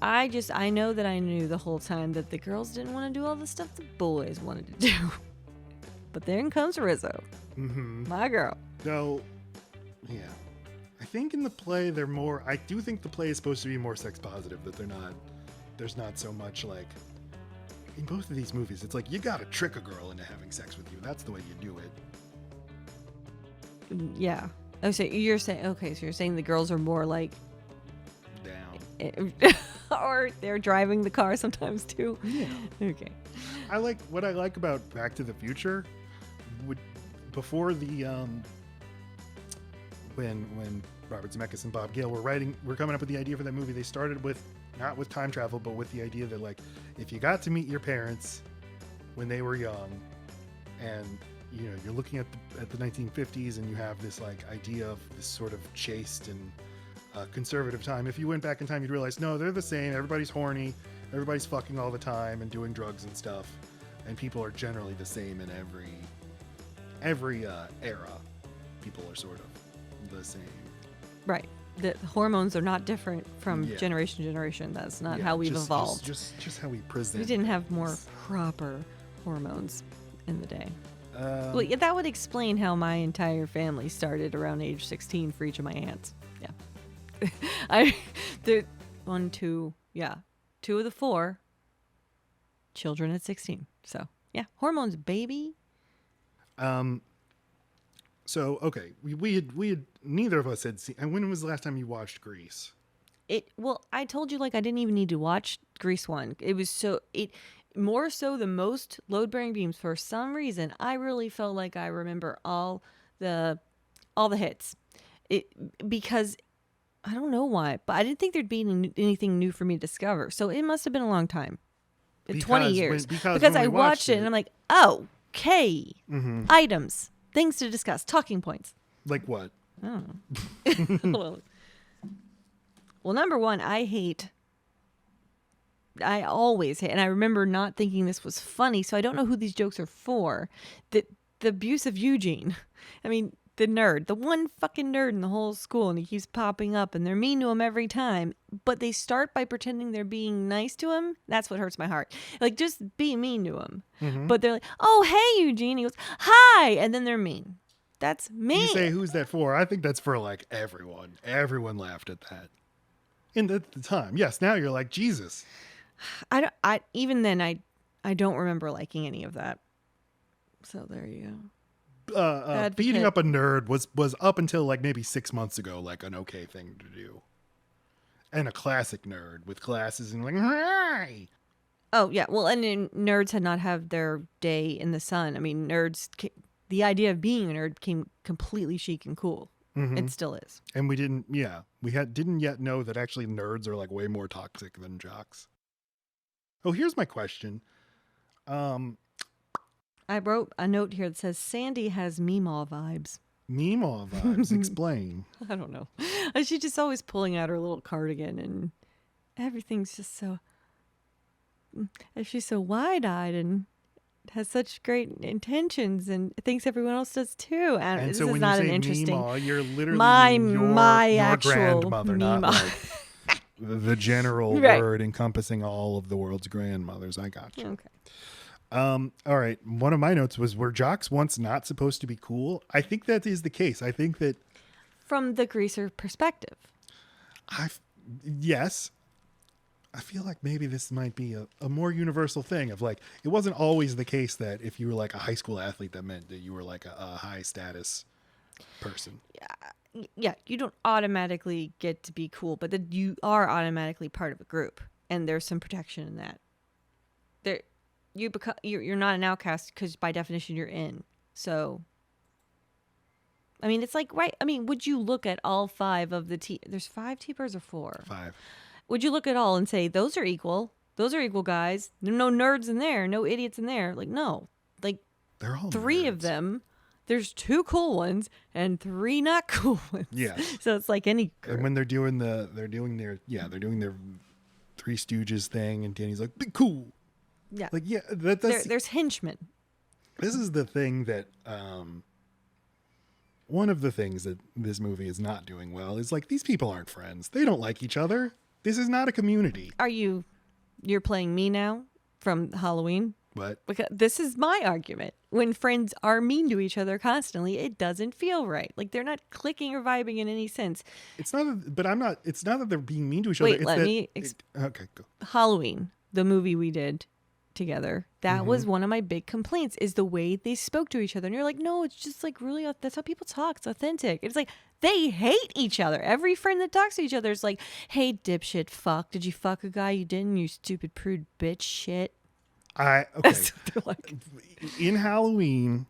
I know that I knew the whole time that the girls didn't want to do all the stuff the boys wanted to do. But then comes Rizzo. Mm-hmm. My girl.
So, yeah. I think in the play I do think the play is supposed to be more sex positive, that there's not so much like, in both of these movies, it's like you gotta trick a girl into having sex with you. That's the way you do it.
Yeah. Oh, so you're saying the girls are more like
down.
Or they're driving the car sometimes too.
Yeah.
Okay.
What I like about Back to the Future, before the when Robert Zemeckis and Bob Gale were coming up with the idea for that movie, they started with not with time travel, but with the idea that, like, if you got to meet your parents when they were young, and you're looking at the 1950s, and you have this like idea of this sort of chaste and conservative time. If you went back in time, you'd realize, no, they're the same. Everybody's horny. Everybody's fucking all the time and doing drugs and stuff. And people are generally the same in every era. People are sort of the same.
Right. The hormones are not different from generation to generation. That's not how we've evolved.
Just how we present.
We didn't have more proper hormones in the day. Well, yeah, that would explain how my entire family started around age 16 for each of my aunts. Yeah. The two of the four children at 16. So, yeah, hormones, baby.
So okay, we had neither of us had seen. And when was the last time you watched Grease?
Well, I told you like I didn't even need to watch Grease 1. It was more so the most load-bearing beams. For some reason, I really felt like I remember all the hits. Because I don't know why, but I didn't think there'd be anything new for me to discover. So it must have been a long time. 20 years. Because
when
I
we
watched it and I'm like, oh, okay.
Mm-hmm.
Items, things to discuss, talking points.
Like what?
I don't know. Well, number one, I always hate, and I remember not thinking this was funny, so I don't know who these jokes are for. The abuse of Eugene. I mean, the nerd, the one fucking nerd in the whole school, and he keeps popping up, and they're mean to him every time, but they start by pretending they're being nice to him. That's what hurts my heart. Like, just be mean to him.
Mm-hmm.
But they're like, oh, hey, Eugene. He goes, hi, and then they're mean. That's mean.
You say, who's that for? I think that's for, like, everyone. Everyone laughed at that. In the time. Yes, now you're like, Jesus.
Even then, I don't remember liking any of that. So there you go.
Beating up a nerd was up until like maybe 6 months ago, like an okay thing to do. And a classic nerd with glasses and like, hi.
Oh, yeah. Well, and then nerds had not had their day in the sun. I mean, the idea of being a nerd became completely chic and cool.
Mm-hmm.
It still is.
And we didn't yet know that actually nerds are like way more toxic than jocks. Oh, here's my question.
I wrote a note here that says Sandy has Meemaw vibes.
Meemaw vibes. Explain.
I don't know. She's just always pulling out her little cardigan and everything's just so... She's so wide-eyed and has such great intentions and thinks everyone else does too.
And
this
so
is
when
not
you
an
say
interesting...
Meemaw, you're literally
my
your
actual
grandmother, not
Meemaw.
like the general
Right.
word encompassing all of the world's grandmothers. I got you.
Okay.
All right. One of my notes was, were jocks once not supposed to be cool? I think that is the case. I think that
From the greaser perspective.
yes. I feel like maybe this might be a more universal thing of like, it wasn't always the case that if you were like a high school athlete, that meant that you were like a high status person.
Yeah, you don't automatically get to be cool, but then you are automatically part of a group, and there's some protection in that. You're not an outcast because by definition you're in. So, I mean, it's like, right? I mean, would you look at all five of the there's 5 T-Birds or 4?
5.
Would you look at all and say those are equal? Those are equal guys. There are no nerds in there, no idiots in there. Like, no, like
They're all
3 of
nerds.
them. There's 2 cool ones and 3 not cool ones.
Yeah.
So it's like any group.
And when they're doing their Three Stooges thing, and Danny's like, be cool.
Yeah.
Like, yeah, that's
There's henchmen.
this is the thing that one of the things that this movie is not doing well is like, these people aren't friends. They don't like each other. This is not a community.
You're playing me now from Halloween?
But
Because this is my argument. When friends are mean to each other constantly, it doesn't feel right. Like they're not clicking or vibing in any sense.
it's not. It's not that they're being mean to each
Wait,
other. It's
let
that,
me
okay, go.
Halloween, the movie we did together, that was one of my big complaints, is the way they spoke to each other. And you're like, no, it's just like really, that's how people talk. It's authentic. It's like, they hate each other. Every friend that talks to each other is like, hey, dipshit, fuck. Did you fuck a guy you didn't? You stupid prude bitch shit.
Okay.
That's what they're like.
In Halloween,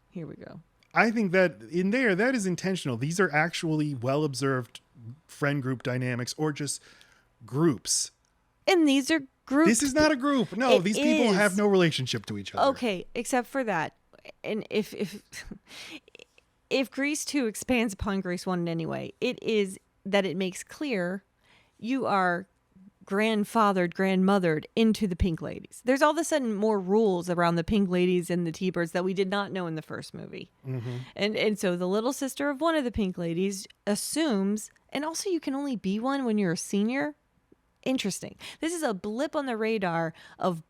Here we go.
I think that in there, that is intentional. These are actually well-observed friend group dynamics or just groups.
And these are groups.
This is not a group. No,
It
these people
is.
have no relationship to each other.
Okay, except for that. And if Grease 2 expands upon Grease 1 in any way, it is that it makes clear you are grandfathered, grandmothered into the Pink Ladies. There's all of a sudden more rules around the Pink Ladies and the T-Birds that we did not know in the first movie.
Mm-hmm.
And so the little sister of one of the Pink Ladies assumes, and also you can only be one when you're a senior. Interesting. This is a blip on the radar of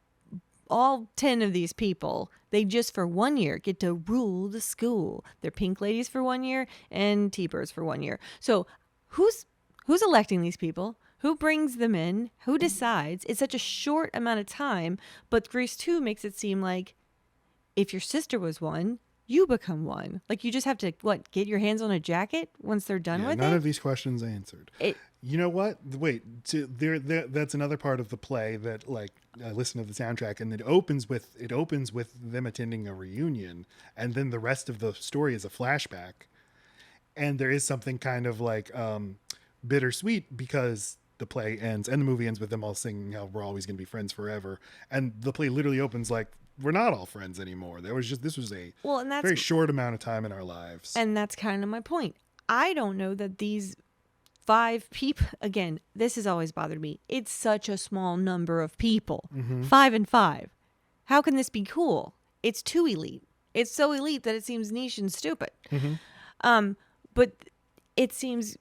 all 10 of these people, they just for 1 year get to rule the school. They're pink ladies for 1 year and T-birds for 1 year. So who's electing these people? Who brings them in? Who decides? It's such a short amount of time, but Grease 2 makes it seem like if your sister was one, you become one. Like you just have to get your hands on a jacket once they're done with
none
it.
of these questions answered. You know what? Wait, that's another part of the play that like I listen to the soundtrack and it opens with them attending a reunion, and then the rest of the story is a flashback, and there is something kind of like bittersweet because the play ends and the movie ends with them all singing how we're always going to be friends forever, and the play literally opens like we're not all friends anymore. This was a very short amount of time in our lives.
And that's kind of my point. I don't know that these 5 people, again, this has always bothered me. It's such a small number of people. 5 and 5. How can this be cool? It's too elite. It's so elite that it seems niche and stupid. But it seems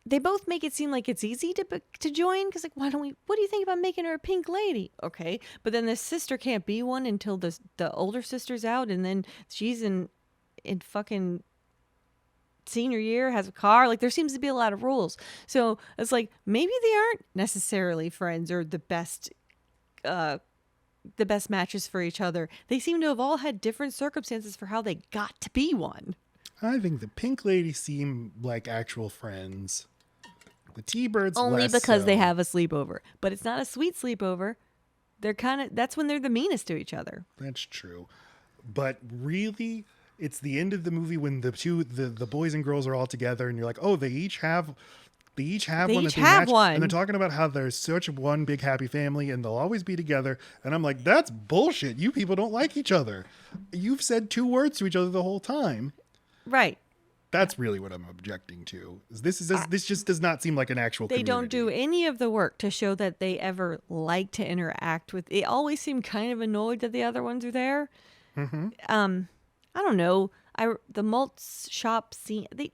they both make it seem like it's easy to join because like what do you think about making her a pink lady? Okay, but then the sister can't be one until the older sister's out, and then she's in fucking senior year, has a car. Like there seems to be a lot of rules, so it's like maybe they aren't necessarily friends or the best matches for each other. They seem to have all had different circumstances for how they got to be one.
I think the pink ladies seem like actual friends. The T-birds
only
less
because
so.
they have a sleepover, but it's not a sweet sleepover. They're that's when they're the meanest to each other.
That's true, but really, it's the end of the movie when the boys and girls are all together, and you're like, oh, they each have one. That they match,
one,
and they're talking about how there's such one big happy family, and they'll always be together. And I'm like, that's bullshit. You people don't like each other. You've said 2 words to each other the whole time.
Right.
That's really what I'm objecting to. This just does not seem like an actual
They
community.
don't do any of the work to show that they ever like to interact with. They always seem kind of annoyed that the other ones are there. I don't know. The malt shop scene. They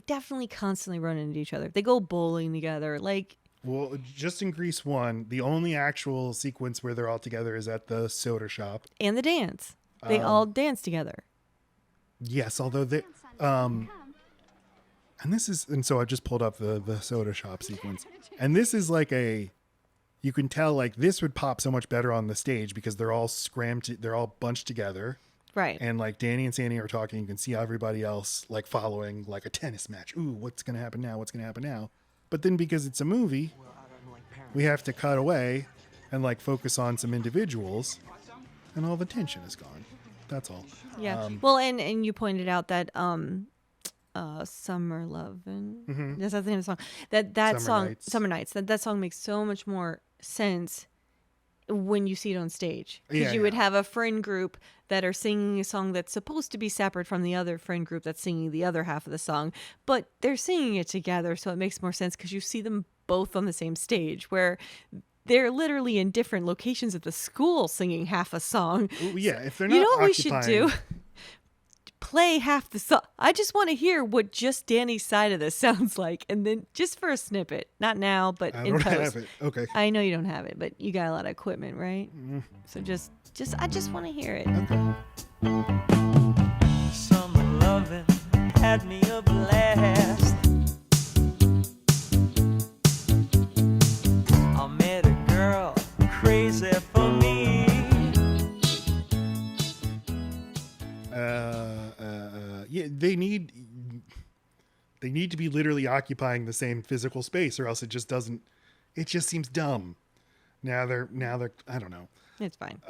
definitely constantly run into each other. They go bowling together. Like,
well, just in Grease 1, the only actual sequence where they're all together is at the soda shop
and the dance. They all dance together.
Yes, although they and so I just pulled up the soda shop sequence, and this is like you can tell like this would pop so much better on the stage because they're all they're all bunched together,
right?
And like Danny and Sandy are talking, you can see everybody else like following like a tennis match. Ooh, what's gonna happen now? What's gonna happen now? But then because it's a movie, we have to cut away and like focus on some individuals, and all the tension is gone. That's all.
Yeah. Well, and you pointed out that Summer Lovin'. That's the name of the song. That song,
Nights.
Summer Nights. That song makes so much more sense when you see it on stage, because you would have a friend group that are singing a song that's supposed to be separate from the other friend group that's singing the other half of the song, but they're singing it together, so it makes more sense because you see them both on the same stage where they're literally in different locations at the school singing half a song.
Ooh, yeah, if they're not,
you know what we should do? Play half the song. I just want to hear what just Danny's side of this sounds like, and then just for a snippet, not now, but
I
in
don't
post.
have it. Okay.
I know you don't have it, but you got a lot of equipment, right? So I just want to hear it.
Okay.
Summer loving had me a blast. I met a girl crazy for me.
Yeah, they need to be literally occupying the same physical space, or else it just seems dumb. Now they're I don't know.
It's fine.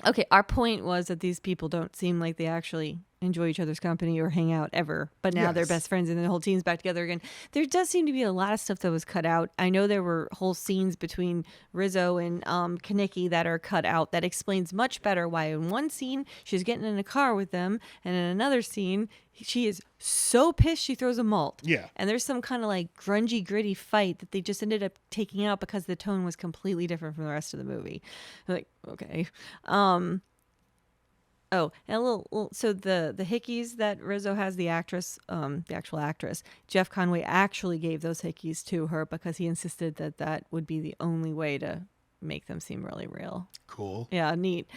Okay, our point was that these people don't seem like they actually enjoy each other's company or hang out ever, but now they're best friends and the whole team's back together again. There does seem to be a lot of stuff that was cut out. I know there were whole scenes between Rizzo and Kaneki that are cut out that explains much better why in one scene she's getting in a car with them, and in another scene she is so pissed she throws a malt.
Yeah.
And there's some kind of like grungy, gritty fight that they just ended up taking out because the tone was completely different from the rest of the movie. Like, okay. Oh, and a little so the hickeys that Rizzo has, the actress, the actual actress, Jeff Conway actually gave those hickeys to her because he insisted that would be the only way to make them seem really real.
Cool.
Yeah, neat.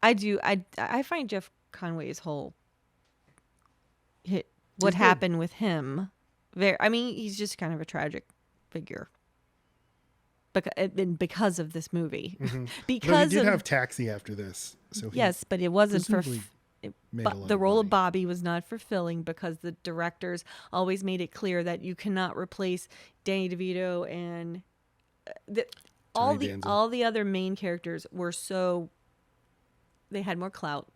I find Jeff Conway's whole what
He's good.
happened with him I mean, he's just kind of a tragic figure. Because of this movie.
Though
Because
he did
of,
have Taxi after this. So he
yes, but it wasn't for
presumably made a lot
the
of
role
money.
of Bobby was not fulfilling because the directors always made it clear that you cannot replace Danny DeVito and
Danza.
all the other main characters were they had more clout.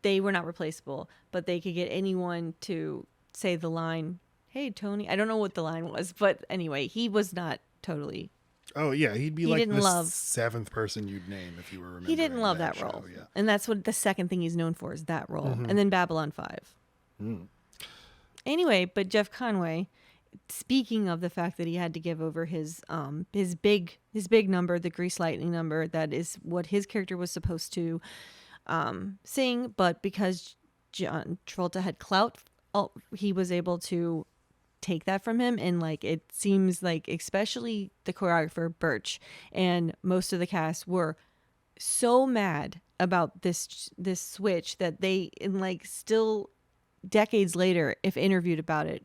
They were not replaceable, but they could get anyone to say the line, "Hey Tony," I don't know what the line was, but anyway, he was not totally.
Oh yeah, he'd be
He
like
didn't
the
love-
seventh person you'd name if you were remembering.
He didn't love that
show,
role,
Yeah.
and that's what the second thing he's known for is that role, and then Babylon 5. Anyway, but Jeff Conway, speaking of the fact that he had to give over his big number, the Grease Lightning number, that is what his character was supposed to sing, but because John Travolta had clout, he was able to take that from him, and like it seems like especially the choreographer Birch and most of the cast were so mad about this switch that they, in like still decades later, if interviewed about it,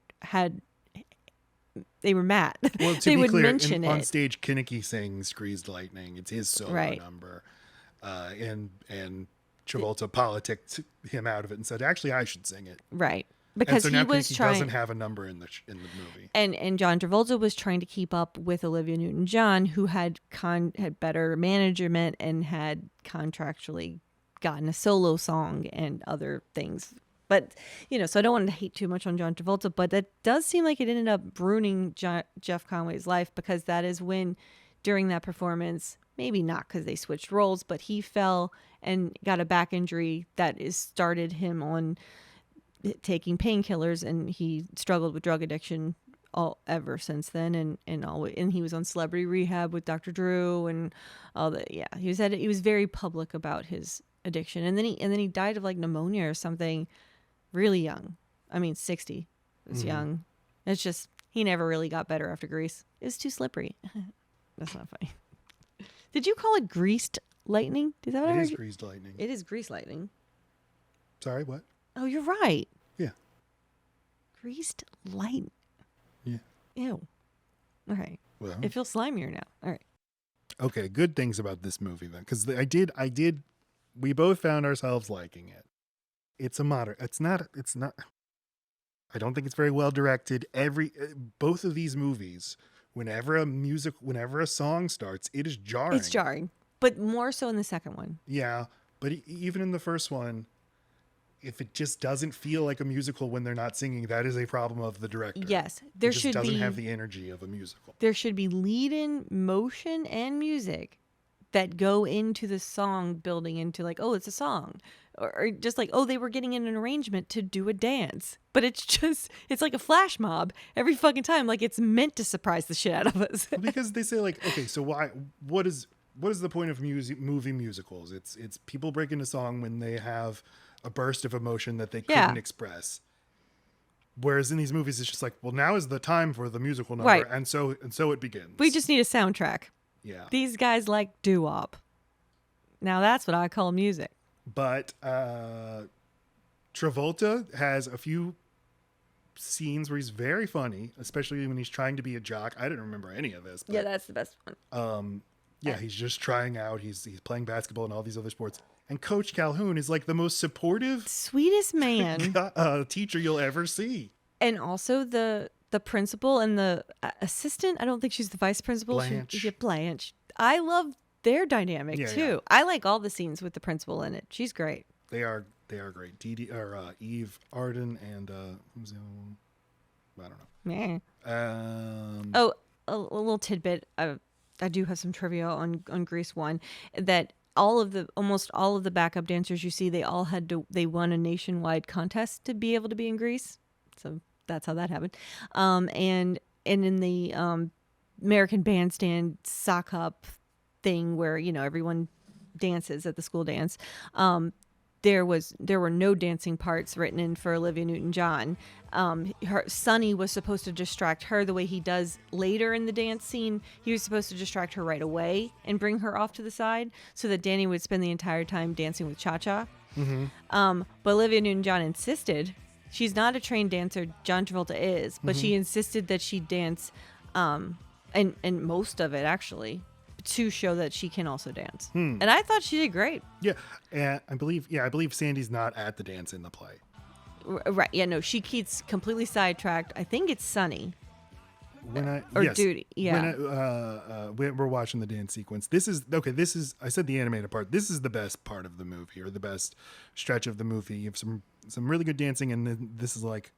they were mad.
Well, to
they
be
would
clear,
mention
on
it.
stage, Kinnicky sings "Greased Lightning." It's his solo
Right.
number, and Travolta politicked him out of it and said, "Actually, I should sing it."
Right.
And
Because
so
he
now
was
Kinnicky
trying,
doesn't have a number in the movie.
and John Travolta was trying to keep up with Olivia Newton-John, who had better management and had contractually gotten a solo song and other things. But so I don't want to hate too much on John Travolta, but that does seem like it ended up ruining Jeff Conway's life, because that is when, during that performance, maybe not because they switched roles, but he fell and got a back injury that started him on taking painkillers, and he struggled with drug addiction ever since then, and he was on Celebrity Rehab with Dr. Drew and all that. Yeah, he was very public about his addiction, and then he died of like pneumonia or something really young. I mean, 60. It was young. It's just he never really got better after Grease. It was too slippery. That's not funny. Did you call it Greased Lightning? Is that what I
It
heard
is
you-
Greased Lightning.
It is Grease Lightning.
Sorry, what?
Oh, you're right.
Yeah.
Greased Lightning.
Yeah.
Ew. All right.
Well,
It feels slimier now. All right.
okay. Good things about this movie then, because I did. We both found ourselves liking it. It's a moderate. It's not. I don't think it's very well directed. Both of these movies, whenever a song starts, it is jarring.
It's jarring, but more so in the second one.
Yeah, but even in the first one, if it just doesn't feel like a musical when they're not singing, that is a problem of the director.
Yes,
It just doesn't have the energy of a musical.
There should be lead-in motion and music that go into the song, building into like, oh, it's a song, or just like, oh, they were getting in an arrangement to do a dance, but it's like a flash mob every fucking time. Like it's meant to surprise the shit out of us.
Because they say like, okay, so what is the point of movie musicals? It's people break into song when they have a burst of emotion that they couldn't express. Whereas in these movies, it's just like, well, now is the time for the musical number,
Right.
and so it begins.
We just need a soundtrack.
Yeah.
These guys like doo-wop. Now that's what I call music.
But Travolta has a few scenes where he's very funny, especially when he's trying to be a jock. I didn't remember any of this. But,
Yeah, that's the best one.
yeah, he's just trying out. He's playing basketball and all these other sports. And Coach Calhoun is like the most supportive
Sweetest man.
teacher you'll ever see.
And also the principal and the assistant. I don't think she's the vice principal.
Blanche.
Blanche. I love their dynamic
Yeah,
too.
yeah.
I like all the scenes with the principal in it. She's great.
They are great. Eve Arden and who's the other one? I don't
Yeah.
know.
Oh, a little tidbit. I do have some trivia on Grease 1 that almost all of the backup dancers you see, they won a nationwide contest to be able to be in Grease. So that's how that happened. And in the American Bandstand sock hop thing where everyone dances at the school dance, there were no dancing parts written in for Olivia Newton-John. Sonny was supposed to distract her the way he does later in the dance scene. He was supposed to distract her right away and bring her off to the side so that Danny would spend the entire time dancing with Cha-Cha. But Olivia Newton-John insisted. She's not a trained dancer. John Travolta is, but she insisted that she dance, and most of it actually, to show that she can also dance. And I thought she did great.
Yeah, and I believe Sandy's not at the dance in the play.
Right? Yeah, no, she gets completely sidetracked. I think it's Sonny. Duty. Yeah.
When we're watching the dance sequence. This is I said the animated part. This is the best part of the movie, or the best stretch of the movie. You have some really good dancing, and then this is like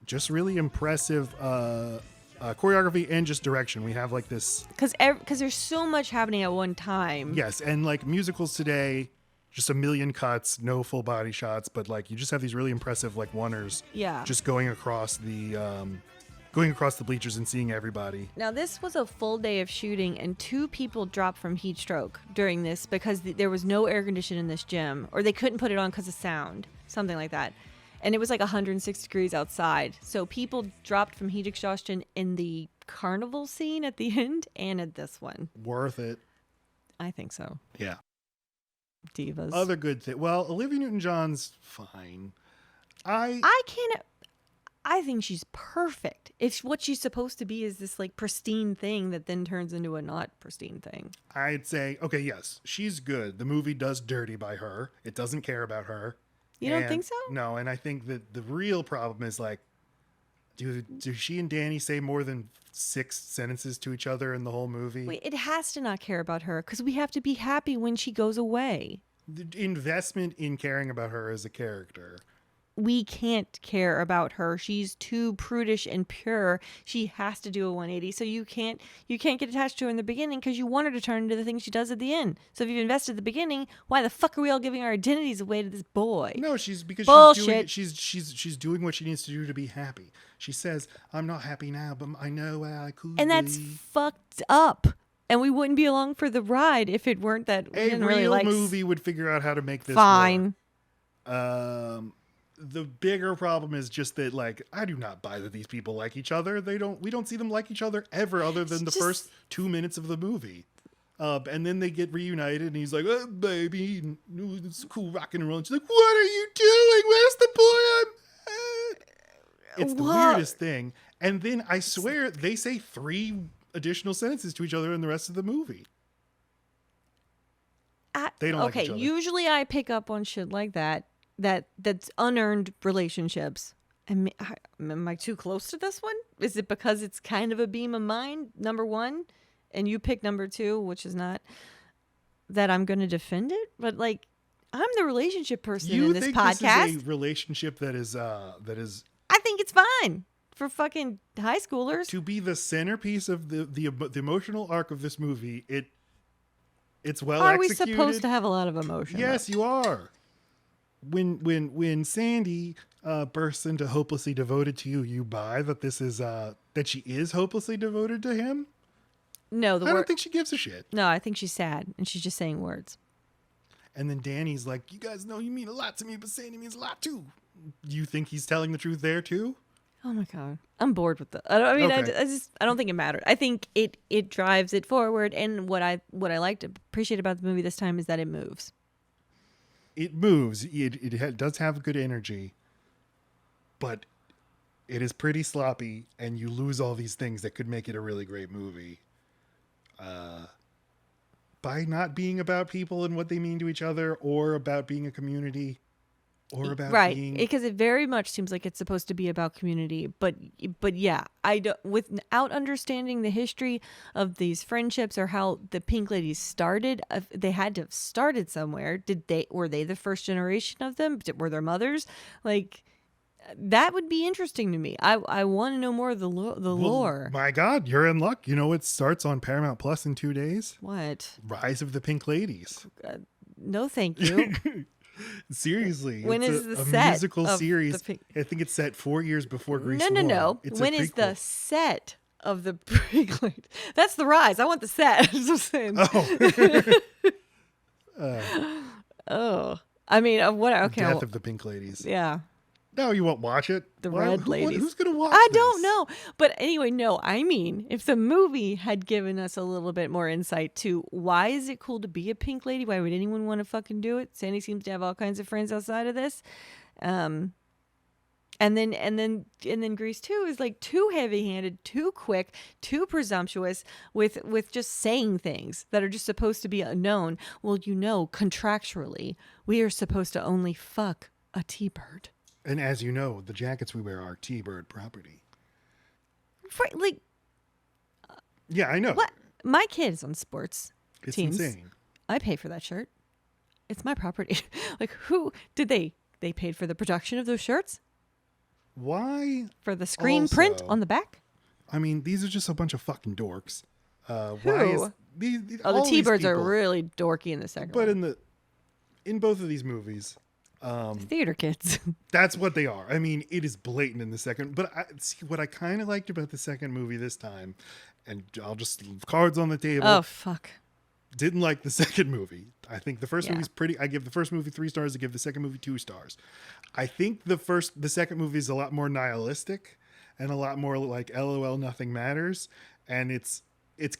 just really impressive choreography and just direction. We have like this
because there's so much happening at one time.
Yes, and like musicals today, just a million cuts, no full body shots, but like you just have these really impressive like oneers.
Yeah.
Just going across the bleachers and seeing everybody.
Now, this was a full day of shooting, and 2 people dropped from heat stroke during this because there was no air conditioning in this gym, or they couldn't put it on because of sound, something like that. And it was like 106 degrees outside. So people dropped from heat exhaustion in the carnival scene at the end and at this one.
Worth it.
I think so.
Yeah.
Divas.
Other good thing. Well, Olivia Newton-John's fine. I
think she's perfect. If what she's supposed to be is this like pristine thing that then turns into a not pristine thing.
I'd say, okay, yes, she's good. The movie does dirty by her. It doesn't care about her.
You don't think so?
No, and I think that the real problem is like, do she and Danny say more than 6 sentences to each other in the whole movie?
Wait, it has to not care about her because we have to be happy when she goes away.
The investment in caring about her as a character.
We can't care about her. She's too prudish and pure. She has to do a 180. So you can't get attached to her in the beginning because you want her to turn into the thing she does at the end. So if you've invested at the beginning, why the fuck are we all giving our identities away to this boy?
No, she's
Bullshit.
she's doing what she needs to do to be happy. She says, "I'm not happy now, but I know I could."
And that's fucked up. And we wouldn't be along for the ride if it weren't that we didn't really like.
A real movie would figure out how to make this
fine.
Work. The bigger problem is just that, like, I do not buy that these people like each other. We don't see them like each other ever, other than the first 2 minutes of the movie. And then they get reunited, and he's like, "Oh, baby, it's cool rock and roll." And she's like, "What are you doing? Where's the boy?" It's the weirdest thing. And then I swear they say 3 additional sentences to each other in the rest of the movie. They don't like each other.
Usually I pick up on shit like that. That's unearned relationships. Am I too close to this one? Is it because it's kind of a beam of mine, number 1, and you pick number 2, which is not, that I'm going to defend it? But like, I'm the relationship person in this podcast.
This is a relationship that is.
I think it's fine for fucking high schoolers
to be the centerpiece of the emotional arc of this movie. It's well executed.
Are we supposed to have a lot of emotion?
Yes, you are. When Sandy bursts into hopelessly devoted to you, you buy that this is that she is hopelessly devoted to him.
No,
I don't think she gives a shit.
No, I think she's sad and she's just saying words.
And then Danny's like, "You guys know you mean a lot to me, but Sandy means a lot too." You think he's telling the truth there too?
Oh my god, I'm bored with that. I don't think it mattered. I think it drives it forward, and what I appreciate about the movie this time is that it moves.
It moves. It does have good energy, but it is pretty sloppy, and you lose all these things that could make it a really great movie by not being about people and what they mean to each other, or about being a community, or about being...
because it very much seems like it's supposed to be about community, but yeah, I don't, without understanding the history of these friendships or how the Pink Ladies started. They had to have started somewhere. Were they the first generation of them? Were their mothers? Like, that would be interesting to me. I want to know more of the lore.
My God, you're in luck. You know, it starts on Paramount Plus in 2 days.
What?
Rise of the Pink Ladies.
No, thank you.
Seriously,
when
it's
is the
a
set
musical
of
series? I think it's set 4 years before Grease.
No. When is the set of the Pink Ladies? That's the rise. I want the set. I'm saying.
Oh.
I mean, what? Okay,
Death of the Pink Ladies.
yeah.
No, you won't watch it.
The Red Ladies.
Who's gonna watch?
I
this?
don't know. But anyway, no, I mean, if the movie had given us a little bit more insight to why is it cool to be a pink lady? Why would anyone want to fucking do it? Sandy seems to have all kinds of friends outside of this. And then Grease 2 is like too heavy-handed, too quick, too presumptuous with just saying things that are just supposed to be unknown. Well, contractually, we are supposed to only fuck a T-bird.
And as you know, the jackets we wear are T-Bird property.
Like,
Yeah, I know.
what? My kid's on sports
It's
teams.
insane.
I pay for that shirt. It's my property. Like, who did they paid for the production of those shirts?
Why?
For the screen print
Also,
on the back?
I mean, these are just a bunch of fucking dorks. Why
Who?
is these?
Oh,
all
the
these
T-birds are
people-
really dorky in the second
But
one.
in both of these movies,
Theater kids.
that's what they are. I mean, it is blatant in the second. But see, what I kind of liked about the second movie this time, and I'll just cards on the table.
Oh, fuck.
Didn't like the second movie. I think the first
Yeah.
movie's pretty. I give the first movie 3 stars. I give the second movie 2 stars. I think the second movie is a lot more nihilistic and a lot more like LOL, nothing matters. And it's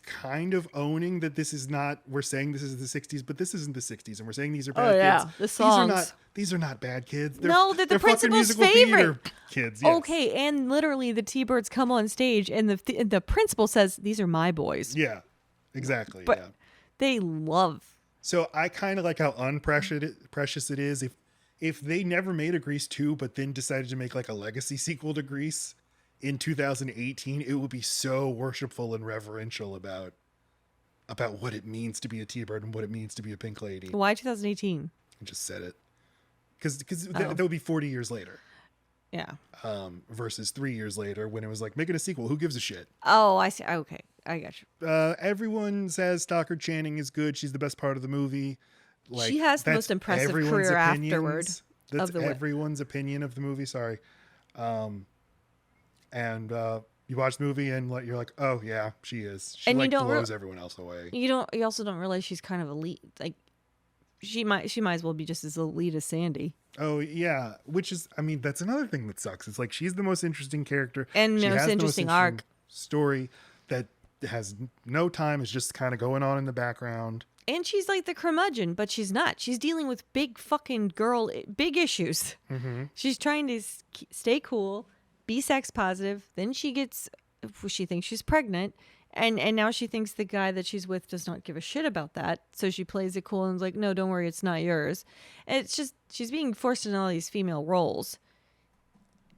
kind of owning that this is not. We're saying this is the 60s, but this isn't the 60s, and we're saying these are bad
Oh, yeah.
kids.
The songs.
These are not bad kids.
No, they're the
fucking
principal's
musical theater
favorite.
kids. Yes.
Okay, and literally the T-birds come on stage and the principal says, "These are my boys."
Yeah. Exactly.
But
yeah.
they love.
So I kind of like how precious it is. If they never made a Grease 2, but then decided to make like a legacy sequel to Grease in 2018, it would be so worshipful and reverential about what it means to be a T-bird and what it means to be a pink lady.
Why 2018?
I just said it. Because
Oh.
that would be 40 years later
Yeah.
versus 3 years later when it was like, making a sequel. Who gives a shit?
Oh, I see. Okay, I got you.
Everyone says Stockard Channing is good. She's the best part of the movie. Like,
She has the
that's
most impressive
everyone's
career
opinions.
afterward
That's
of the
everyone's opinion of the movie. Sorry. You watch the movie and you're like, oh yeah, she is. She
And you
like
don't
blows everyone else away.
You also don't realize she's kind of elite. Like she might as well be just as elite as Sandy.
Oh yeah, which is, I mean, that's another thing that sucks. It's like she's the most interesting character
And
She
most
has the
interesting arc.
story that has no time. Is just kind of going on in the background.
And she's like the curmudgeon, but she's not. She's dealing with big fucking big issues.
Mm-hmm.
She's trying to stay cool, be sex positive. Then she thinks she's pregnant. And now she thinks the guy that she's with does not give a shit about that. So she plays it cool and is like, no, don't worry, it's not yours. And it's just, she's being forced into all these female roles.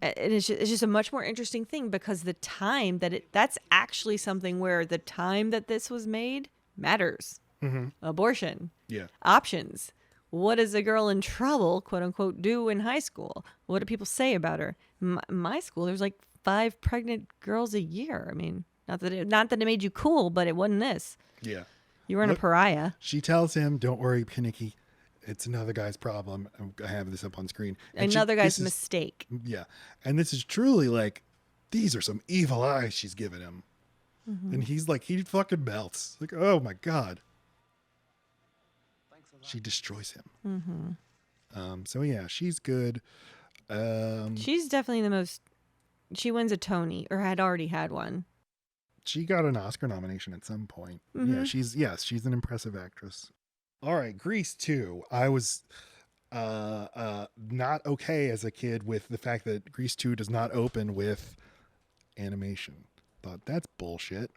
And it's just a much more interesting thing because the time that's actually something where the time that this was made matters.
Mm-hmm.
Abortion.
Yeah.
Options. What does a girl in trouble, quote unquote, do in high school? What do people say about her? My school, there's like 5 pregnant girls a year. I mean, not that it made you cool, but it wasn't this.
Yeah.
You weren't a pariah.
She tells him, "Don't worry, Kinnicky. It's another guy's problem." I have this up on screen. And
Another guy's
this is-
mistake.
Yeah. And this is truly like, these are some evil eyes she's giving him.
Mm-hmm.
And he's like, he fucking melts. Like, oh my God. She destroys him.
Mm-hmm.
So yeah, she's good.
She's definitely the most. She wins a Tony, or had already had one.
She got an Oscar nomination at some point.
Mm-hmm.
Yeah, she's an impressive actress. All right, Grease 2. I was not okay as a kid with the fact that Grease 2 does not open with animation. Thought that's bullshit.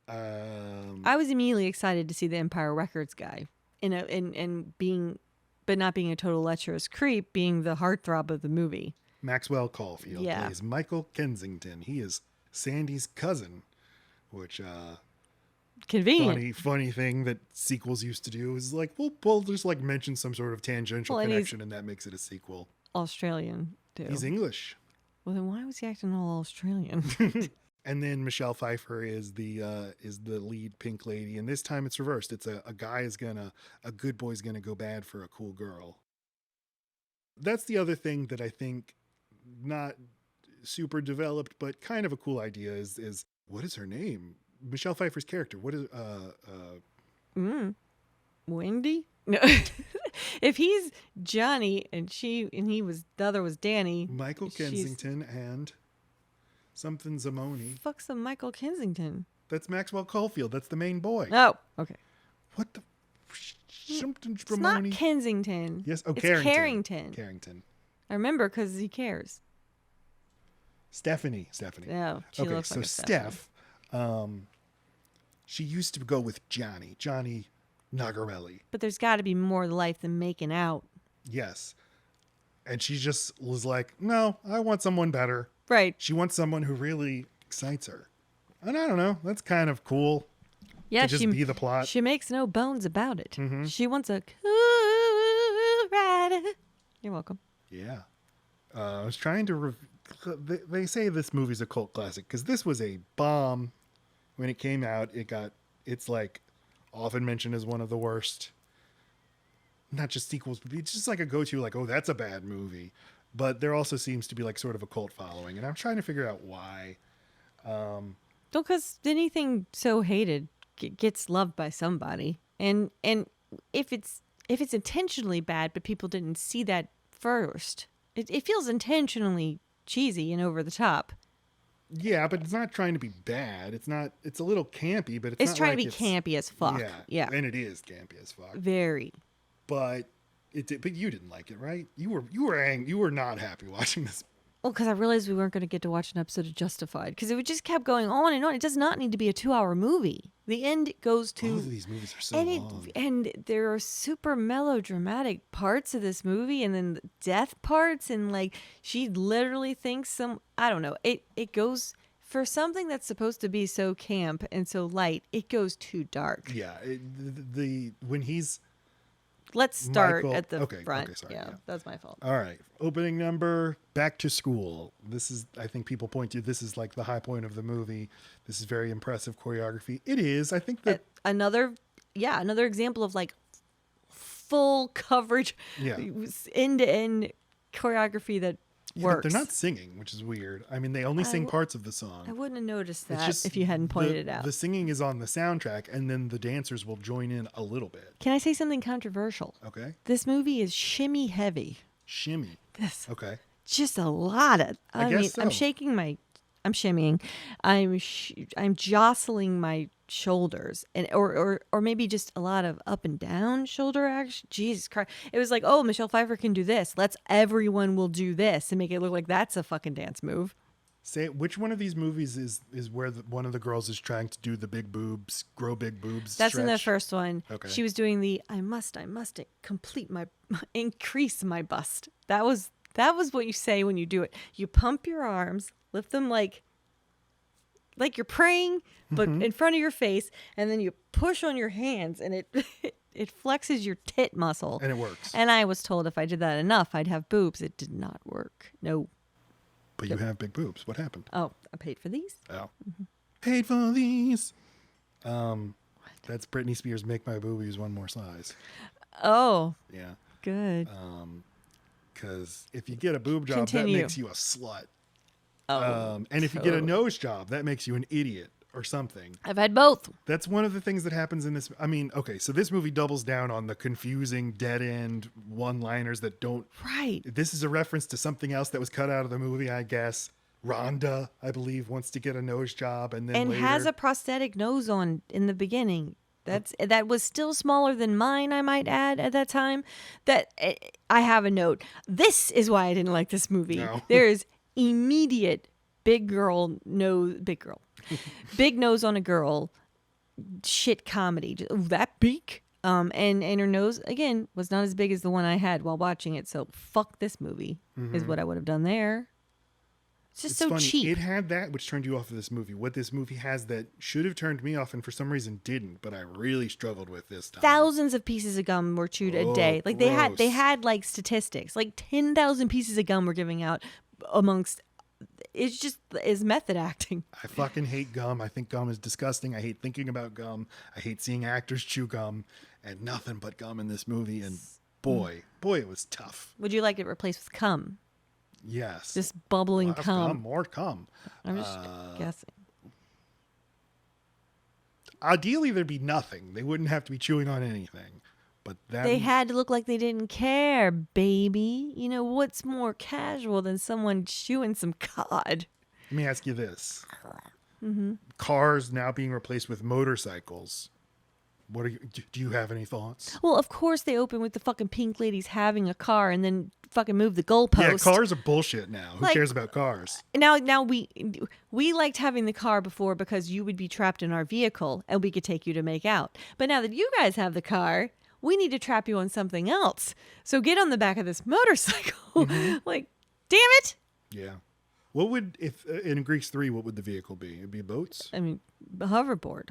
I was immediately excited to see the Empire Records guy but not being a total lecherous creep, being the heartthrob of the movie.
Maxwell Caulfield
Yeah.
plays Michael Kensington. He is Sandy's cousin, which
Convenient.
funny thing that sequels used to do is like, we'll just like mention some sort of tangential
Well, and
connection and that makes it a sequel.
Australian too.
He's English.
Well, then why was he acting all Australian?
And then Michelle Pfeiffer is the lead pink lady, and this time it's reversed. It's a good boy's gonna go bad for a cool girl. That's the other thing that I think not super developed, but kind of a cool idea is what is her name? Michelle Pfeiffer's character. What is
Wendy? No. If he's Johnny and the other was Danny.
Michael
she's-
Kensington and something Zamoni.
Fuck's a Michael Kensington?
That's Maxwell Caulfield. That's the main boy.
Oh, okay.
What the? Something
It's not
Zamoni.
Kensington.
Yes. Oh,
it's
Carrington.
Carrington. I remember because he cares.
Stephanie.
No, she
Okay,
looks
so
like a Stephanie.
Steph, she used to go with Johnny Nagarelli.
But there's got to be more to life than making out.
Yes. And she just was like, no, I want someone better.
Right.
She wants someone who really excites her. And I don't know. That's kind of cool.
Yeah,
to just be the plot.
She makes no bones about it.
Mhm.
She wants a cool rider. You're welcome.
Yeah. I was trying to... They say this movie's a cult classic because this was a bomb when it came out. It's like often mentioned as one of the worst, not just sequels, but it's just like a go-to, like, oh, that's a bad movie. But there also seems to be like sort of a cult following, and I'm trying to figure out why.
Because anything so hated gets loved by somebody, and if it's intentionally bad, but people didn't see that first, it feels intentionally cheesy and over the top.
Yeah, but it's not trying to be bad. It's not. It's a little campy, but it's not
trying
like
to be campy as fuck. Yeah,
and it is campy as fuck.
very.
But but you didn't like it, right? You were angry. You were not happy watching this.
Well, because I realized we weren't going to get to watch an episode of Justified because it just kept going on and on. It does not need to be a 2-hour movie. The end goes to...
Both of these movies are so
and
long.
And there are super melodramatic parts of this movie, and then the death parts, and like she literally thinks I don't know. It goes for something that's supposed to be so camp and so light. It goes too dark.
Yeah, when he's...
Let's start
Michael-
at the
okay,
front.
okay, sorry,
yeah,
yeah.
that's my fault.
All right, opening number, Back to School. This is, I think people point to, this is like the high point of the movie. This is very impressive choreography. It is. I think that...
Another example of like full coverage,
Yeah.
end-to-end choreography that
Yeah,
works.
they're not singing, which is weird. I mean, they only sing parts of the song.
I wouldn't have noticed
It's
that
just
if you hadn't pointed it out.
The singing is on the soundtrack, and then the dancers will join in a little bit.
Can I say something controversial?
Okay.
This movie is shimmy heavy.
Shimmy.
This
Okay.
just a lot of.
I
mean,
guess so.
I'm shimmying. I'm jostling my shoulders, and or maybe just a lot of up and down shoulder action. Jesus Christ! It was like, oh, Michelle Pfeiffer can do this. Everyone will do this and make it look like that's a fucking dance move.
Say, which one of these movies is where one of the girls is trying to do the big boobs, grow big boobs?
That's in the
stretch?
first one.
Okay.
She was doing the I must increase my bust. That was what you say when you do it. You pump your arms, lift them like you're praying, but in front of your face, and then you push on your hands, and it it flexes your tit muscle.
And it works.
And I was told if I did that enough, I'd have boobs. It did not work. No.
But you have big boobs. What happened?
Oh, I paid for these.
Oh. Paid for these. That's Britney Spears' Make My Boobies One More Size.
Oh,
Yeah.
good.
Because if you get a boob job,
Continue.
that makes you a slut.
Oh,
And if you get a nose job, that makes you an idiot or something.
I've had both.
That's one of the things that happens in this. I mean, okay, so this movie doubles down on the confusing dead end one-liners that don't.
Right.
This is a reference to something else that was cut out of the movie, I guess. Rhonda, I believe, wants to get a nose job, and then
And
later,
has a prosthetic nose on in the beginning. That was still smaller than mine, I might add, at that time. I have a note. This is why I didn't like this movie.
No.
There is immediate big nose on a girl shit comedy. Ooh, that beak. And her nose again was not as big as the one I had while watching it. So fuck this movie is what I would have done there. It's just so
funny.
cheap.
It had that which turned you off of this movie. What this movie has that should have turned me off and for some reason didn't, but I really struggled with this time.
Thousands of pieces of gum were chewed a
Oh,
day. Like
gross.
they had like statistics. Like 10,000 pieces of gum were giving out amongst. It's just is method acting.
I fucking hate gum. I think gum is disgusting. I hate thinking about gum. I hate seeing actors chew gum, and nothing but gum in this movie. And boy, it was tough.
Would you like it replaced with cum?
Yes.
Just bubbling
Lot of
cum.
more cum.
I'm just guessing.
Ideally, there'd be nothing. They wouldn't have to be chewing on anything. But that
They had to look like they didn't care, baby. You know, what's more casual than someone chewing some cod?
Let me ask you this. Cars now being replaced with motorcycles. What are you, do you have any thoughts?
Well, of course they open with the fucking pink ladies having a car and then fucking move the goalpost.
Yeah, cars are bullshit now. Who
Like-
cares about cars?
Now we liked having the car before because you would be trapped in our vehicle and we could take you to make out. But now that you guys have the car, we need to trap you on something else. So get on the back of this motorcycle. Like, damn it.
Yeah. What would, if in Grease 3, what would the vehicle be? It'd be boats?
I mean, a hoverboard.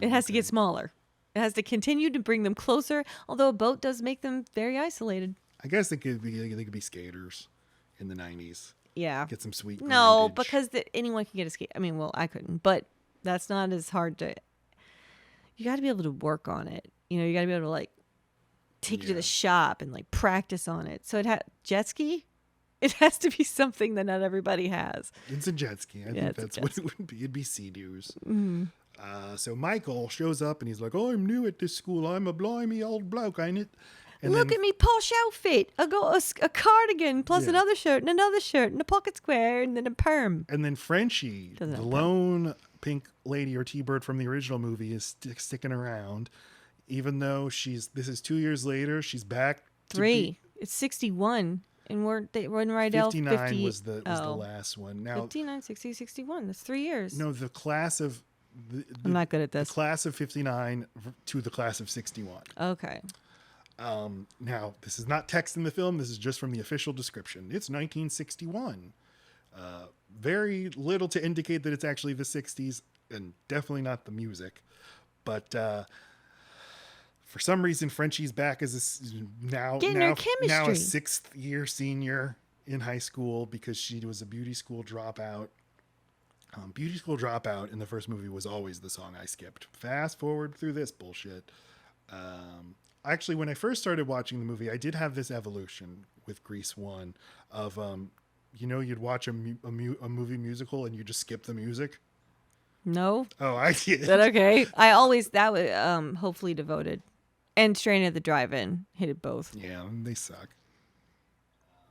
It has to get smaller. It has to continue to bring them closer, although a boat does make them very isolated.
I guess they could be skaters in the 90s.
Yeah.
Get some sweet
No,
groundage.
because anyone can get a skate. I mean, well, I couldn't, but that's not as hard to. You got to be able to work on it. You know, you got to be able to like take it to
Yeah.
the shop and like practice on it. So jet ski. It has to be something that not everybody has.
It's a jet ski. I think
it's a
that's
jet
what it would be. It'd be Sea-Doos.
Mm-hmm.
So Michael shows up and he's like, "Oh, I'm new at this school. I'm a blimey old bloke, ain't it?" And
Look at me posh outfit. I got a cardigan plus
Yeah.
another shirt and a pocket square and then a perm.
And then Frenchie,
Doesn't
the
have
lone pink lady or T-Bird from the original movie, is sticking around, even though this is 2 years later. She's back. to be-
It's 61. And we're in Rydell
59
50.
was the last one. Now,
59, 60, 61. That's 3 years.
no, the class of
I'm not good at
the
this.
class of 59 to the class of 61.
Okay.
Now, this is not text in the film. This is just from the official description. It's 1961. Very little to indicate that it's actually the 60s, and definitely not the music. But for some reason, Frenchie's back as now
Getting her
now a
chemistry.
sixth year senior in high school because she was a beauty school dropout. Beauty School Dropout in the first movie was always the song I skipped. Fast forward through this bullshit. Actually, when I first started watching the movie, I did have this evolution with Grease 1 of, you'd watch a movie musical and you just skip the music.
No?
Oh, I did.
Is that okay? I always, that was Hopefully Devoted. And Straight at the Drive-In. Hated both.
Yeah, they suck.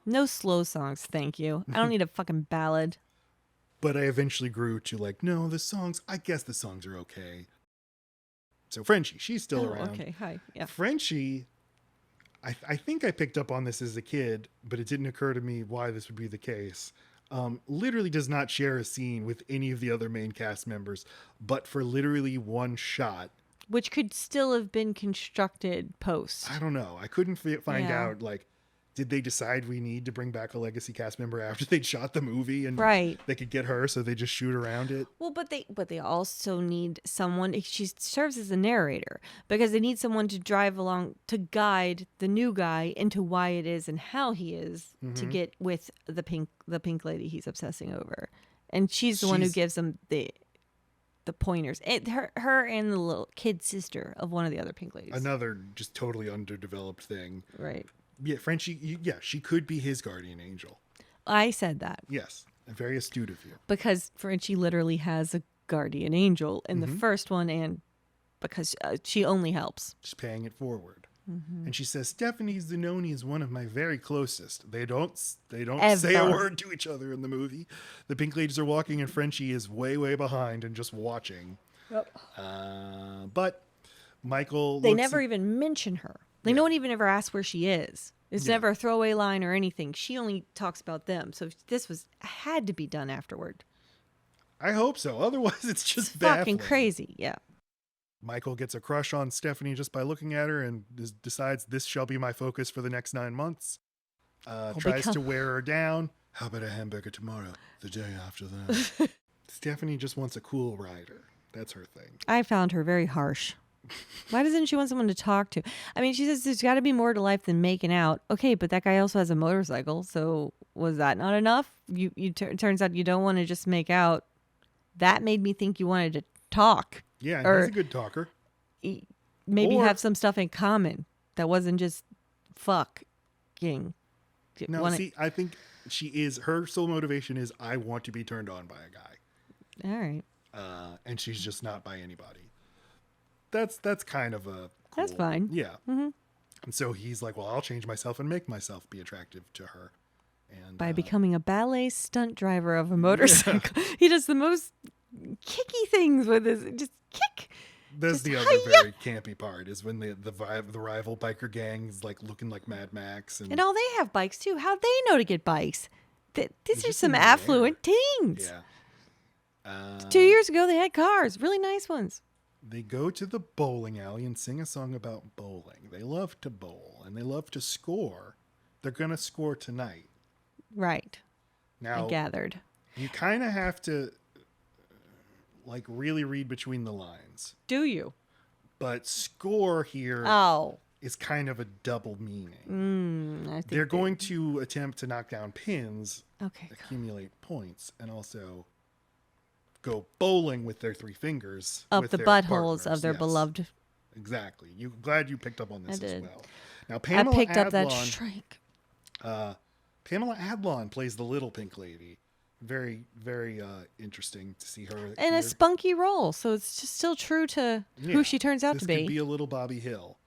No slow songs, thank you. I don't need a fucking ballad.
But I eventually grew to no, I guess the songs are okay. So Frenchie, she's still around.
Okay, hi. Yeah.
Frenchie, I think I picked up on this as a kid, but it didn't occur to me why this would be the case. Literally does not share a scene with any of the other main cast members, but for literally one shot.
Which could still have been constructed post.
I don't know. I couldn't find
Yeah.
out, did they decide we need to bring back a legacy cast member after they'd shot the movie and
Right.
they could get her, so they just shoot around it?
Well, but they also need someone. She serves as a narrator because they need someone to drive along to guide the new guy into why it is and how he is to get with the pink lady he's obsessing over, and she's the one who gives him the pointers. Her and the little kid sister of one of the other pink ladies.
Another just totally underdeveloped thing.
Right.
Yeah, Frenchie. Yeah, she could be his guardian angel.
I said that
Yes, very astute of you.
because Frenchie literally has a guardian angel in the first one, and because she only helps.
Just paying it forward. And she says, Stephanie Zanoni is one of my very closest. They don't say a
Ever.
word to each other in the movie. The pink ladies are walking and Frenchie is way, way behind and just watching.
Yep.
But Michael
They
looks
never
at-
even mention her. No one even ever asks where she is. It's never a throwaway line or anything. She only talks about them. So this had to be done afterward.
I hope so. Otherwise, it's just
Fucking
baffling.
crazy. Yeah.
Michael gets a crush on Stephanie just by looking at her and decides this shall be my focus for the next 9 months. Tries to wear her down. How about a hamburger tomorrow? The day after that. Stephanie just wants a cool rider. That's her thing.
I found her very harsh. Why doesn't she want someone to talk to? I mean, she says there's got to be more to life than making out. Okay, but that guy also has a motorcycle. So was that not enough? Turns out you don't want to just make out. That made me think you wanted to talk.
Yeah,
Or-
he's a good talker.
Maybe
Or-
have some stuff in common that wasn't just fucking.
No, see, I think her sole motivation is I want to be turned on by a guy.
All right.
And she's just not by anybody. That's kind of a
That's
cool-
fine.
Yeah. And so he's like, well, I'll change myself and make myself be attractive to her. And
By becoming a ballet stunt driver of a motorcycle. He does the most kicky things with his just kick.
That's
Just
the other
hi-ya!
very campy part is when the rival biker gang is like looking like Mad Max.
And all they have bikes too. How'd they know to get bikes? These are
just
some
in the
affluent teens.
Yeah.
2 years ago, they had cars, really nice ones.
They go to the bowling alley and sing a song about bowling. They love to bowl and they love to score. They're going to score tonight.
Right.
Now,
I gathered.
you kind of have to like really read between the lines.
Do you?
But score here
Oh.
is kind of a double meaning.
I think
They're going to attempt to knock down pins,
Okay.
accumulate points, and also go bowling with their three fingers.
Up
with
the
their
buttholes
partners.
of their
Yes,
beloved.
Exactly. Glad you picked up on this
I
as
did.
well. Now,
I
Pamela
picked up that
Adlon,
strike.
Pamela Adlon plays the little pink lady. Very, very interesting to see her.
And
here.
a spunky role, so it's just still true to
Yeah,
who she turns out
this
to be.
Could be a little Bobby Hill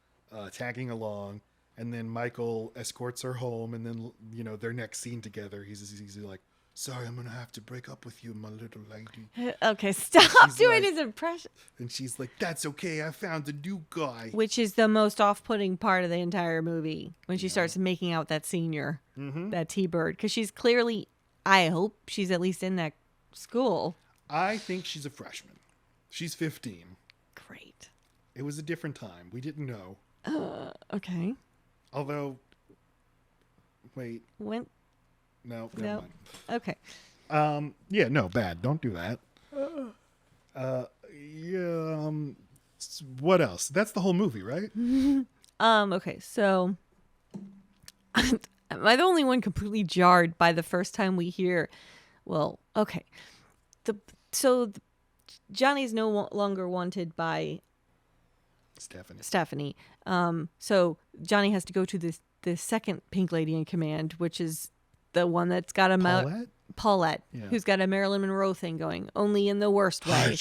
tagging along, and then Michael escorts her home, and then their next scene together, he's like, "Sorry, I'm gonna have to break up with you, my little lady."
Okay, stop
She's
doing
like-
his impression.
And she's like, "That's okay. I found a new guy."
Which is the most off-putting part of the entire movie when she starts making out that senior, that T-Bird, because she's clearly, I hope she's at least in that school.
I think she's a freshman. She's 15.
Great.
It was a different time. We didn't know.
Okay.
Although, wait,
When?
no,
No.
never mind.
Okay.
Yeah, no, bad. Don't do that. What else? That's the whole movie, right?
Okay, so am I the only one completely jarred by the first time we hear? Well, okay, Johnny's no longer wanted by Stephanie. So Johnny has to go to this second pink lady in command, which is the one that's got a Paulette,
Yeah.
who's got a Marilyn Monroe thing going, only in the worst way.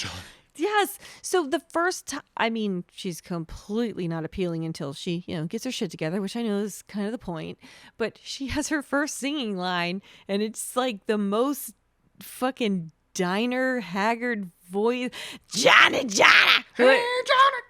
Yes. So the first time, I mean, she's completely not appealing until she, gets her shit together, which I know is kind of the point. But she has her first singing line, and it's like the most fucking diner haggard voice. Johnny.
Hey, Johnny,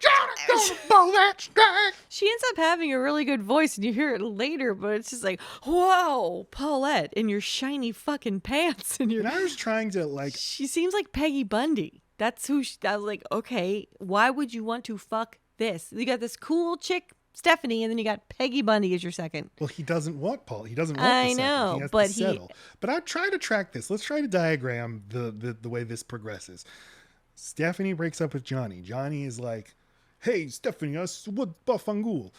gonna blow that strike.
She ends up having a really good voice, and you hear it later, but it's just like, whoa, Paulette, in your shiny fucking pants, and
And I was trying to
she seems like Peggy Bundy. That's who I was like, okay, why would you want to fuck this? You got this cool chick, Stephanie, and then you got Peggy Bundy as your second.
Well, he doesn't want Paul. He doesn't want
I
the second.
know,
He has
but
to settle. But I try to track this. Let's try to diagram the way this progresses. Stephanie breaks up with Johnny. Johnny is like, "Hey, Stephanie, what bafangul?"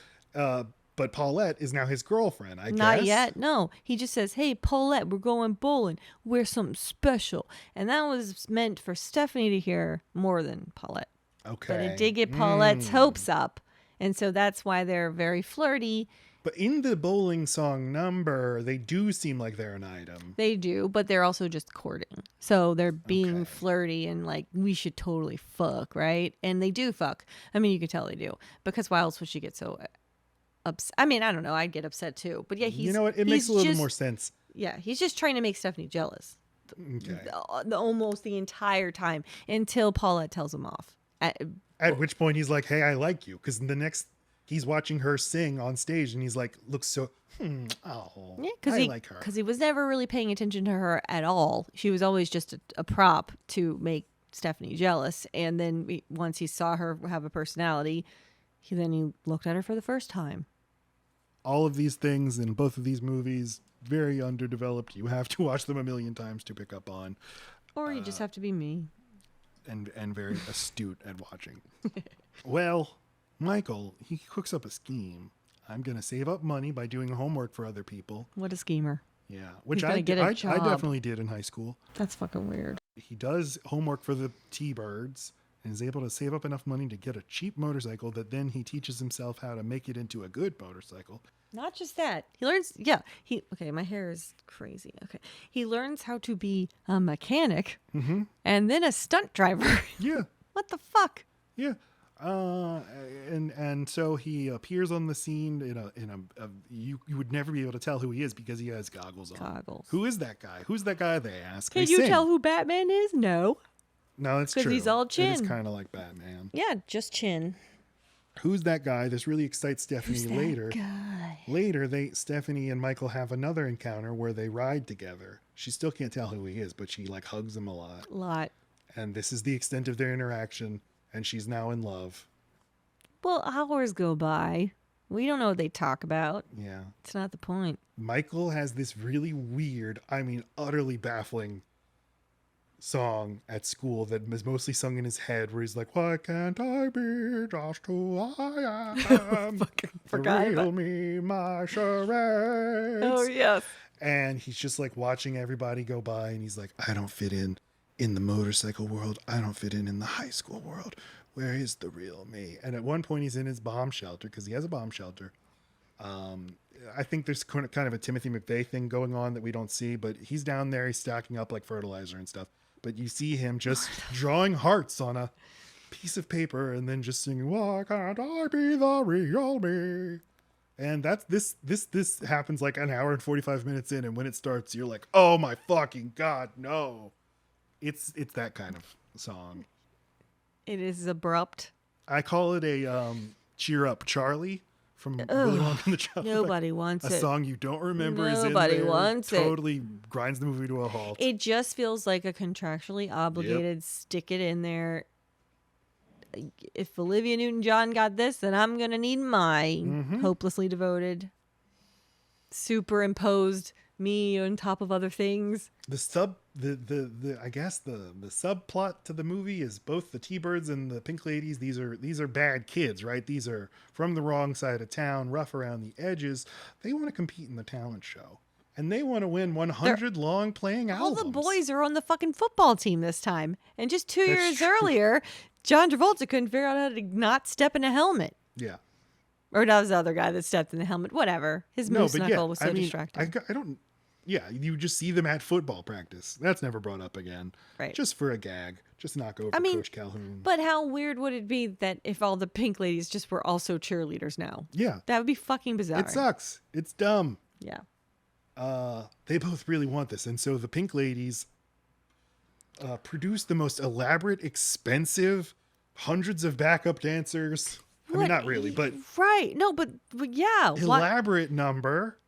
But Paulette is now his girlfriend, I guess.
Not yet. No. He just says, hey, Paulette, we're going bowling. Wear something special. And that was meant for Stephanie to hear more than Paulette.
Okay.
But it did get Paulette's hopes up. And so that's why they're very flirty.
But in the bowling song number, they do seem like they're an item.
They do, but they're also just courting. So they're being
Okay.
flirty and like, we should totally fuck, right? And they do fuck. I mean, you could tell they do. Because why else would she get so upset? I mean, I don't know. I'd get upset too. But yeah,
You know what? It makes a little more sense.
Yeah, he's just trying to make Stephanie jealous.
Okay.
Almost the entire time until Paulette tells him off.
At which point he's like, "Hey, I like you," because he's watching her sing on stage, and he's like, looks so,
Yeah,
I like her.
because he was never really paying attention to her at all. She was always just a prop to make Stephanie jealous. And then once he saw her have a personality, he looked at her for the first time.
All of these things in both of these movies, very underdeveloped. You have to watch them a million times to pick up on,
Or you just have to be me.
and very astute at watching. Well, Michael, he cooks up a scheme. I'm going to save up money by doing homework for other people.
What a schemer.
Yeah, which
gonna
I
get a
I
job.
definitely did in high school.
That's fucking weird.
He does homework for the T-Birds and is able to save up enough money to get a cheap motorcycle that then he teaches himself how to make it into a good motorcycle.
Not just that. He learns, okay, my hair is crazy. Okay. He learns how to be a mechanic and then a stunt driver.
Yeah,
What the fuck?
yeah. And so he appears on the scene you would never be able to tell who he is because he has goggles on.
Goggles.
Who is that guy? Who's that guy? They ask.
Can
They
you
sing.
tell who Batman is? No.
No, that's true.
'Cause he's all
It
chin.
is kind of like Batman.
Yeah, just chin.
Who's that guy? This really excites Stephanie
Who's that
later.
guy?
Later, Stephanie and Michael have another encounter where they ride together. She still can't tell who he is, but she like hugs him a lot.
Lot.
And this is the extent of their interaction. And she's now in love.
Well, hours go by. We don't know what they talk about.
Yeah.
It's not the point.
Michael has this really weird, utterly baffling song at school that is mostly sung in his head where he's like, why can't I be just who I am?
Forgot
Reveal
about-
me my charades.
Oh, yes.
And he's just like watching everybody go by and he's like, I don't fit in the motorcycle world. I don't fit in the high school world. Where is the real me? And at one point he's in his bomb shelter because he has a bomb shelter. I think there's kind of a Timothy McVeigh thing going on that we don't see, but he's down there. He's stacking up like fertilizer and stuff. But you see him just drawing hearts on a piece of paper and then just singing, why can't I be the real me? And that's this happens like an hour and 45 minutes in. And when it starts, you're like, oh my fucking God, no. It's that kind of song.
It is abrupt.
I call it a cheer up Charlie from Willy Wonka and the Chocolate
Nobody wants
a
it.
song you don't remember is in
Nobody
there.
wants it.
Totally grinds the movie to a halt.
It just feels like a contractually obligated stick it in there. If Olivia Newton-John got this, then I'm going to need mine. Hopelessly devoted. Superimposed me on top of other things.
I guess the subplot to the movie is both the T-Birds and the Pink Ladies. These are bad kids, right? These are from the wrong side of town, rough around the edges. They want to compete in the talent show. And they want to win 100 long playing albums.
All the boys are on the fucking football team this time. And just 2
That's
years
true.
earlier, John Travolta couldn't figure out how to not step in a helmet.
Yeah.
Or that was the other guy that stepped in the helmet. Whatever. His moose knuckle was so distracting.
I don't. Yeah, you just see them at football practice. That's never brought up again.
Right.
Just for a gag. Just knock over Coach Calhoun.
But how weird would it be that if all the Pink Ladies just were also cheerleaders now?
Yeah.
That would be fucking bizarre.
It sucks. It's dumb.
Yeah.
They both really want this. And so the Pink Ladies produce the most elaborate, expensive, hundreds of backup dancers. I mean, not really, but
Right. No, but yeah.
elaborate number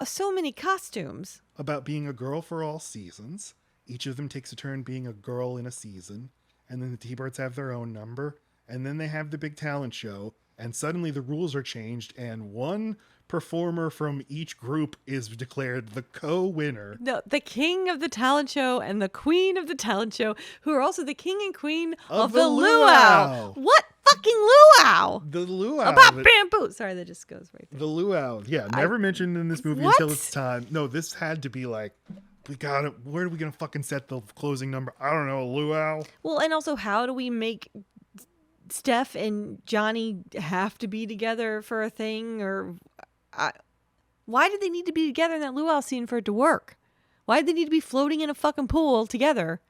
So many costumes.
about being a girl for all seasons. Each of them takes a turn being a girl in a season. And then the T-Birds have their own number. And then they have the big talent show. And suddenly the rules are changed. And one performer from each group is declared the co-winner.
No, the king of the talent show and the queen of the talent show, who are also the king and queen of the luau. What fucking luau?
The luau.
About bamboo. Sorry, that just goes right there.
The luau. Yeah, never mentioned in this movie
What?
until it's time. No, this had to be like, we got it. Where are we going to fucking set the closing number? I don't know, a luau.
Well, and also, how do we make Steph and Johnny have to be together for a thing? Or why did they need to be together in that luau scene for it to work? Why did they need to be floating in a fucking pool together?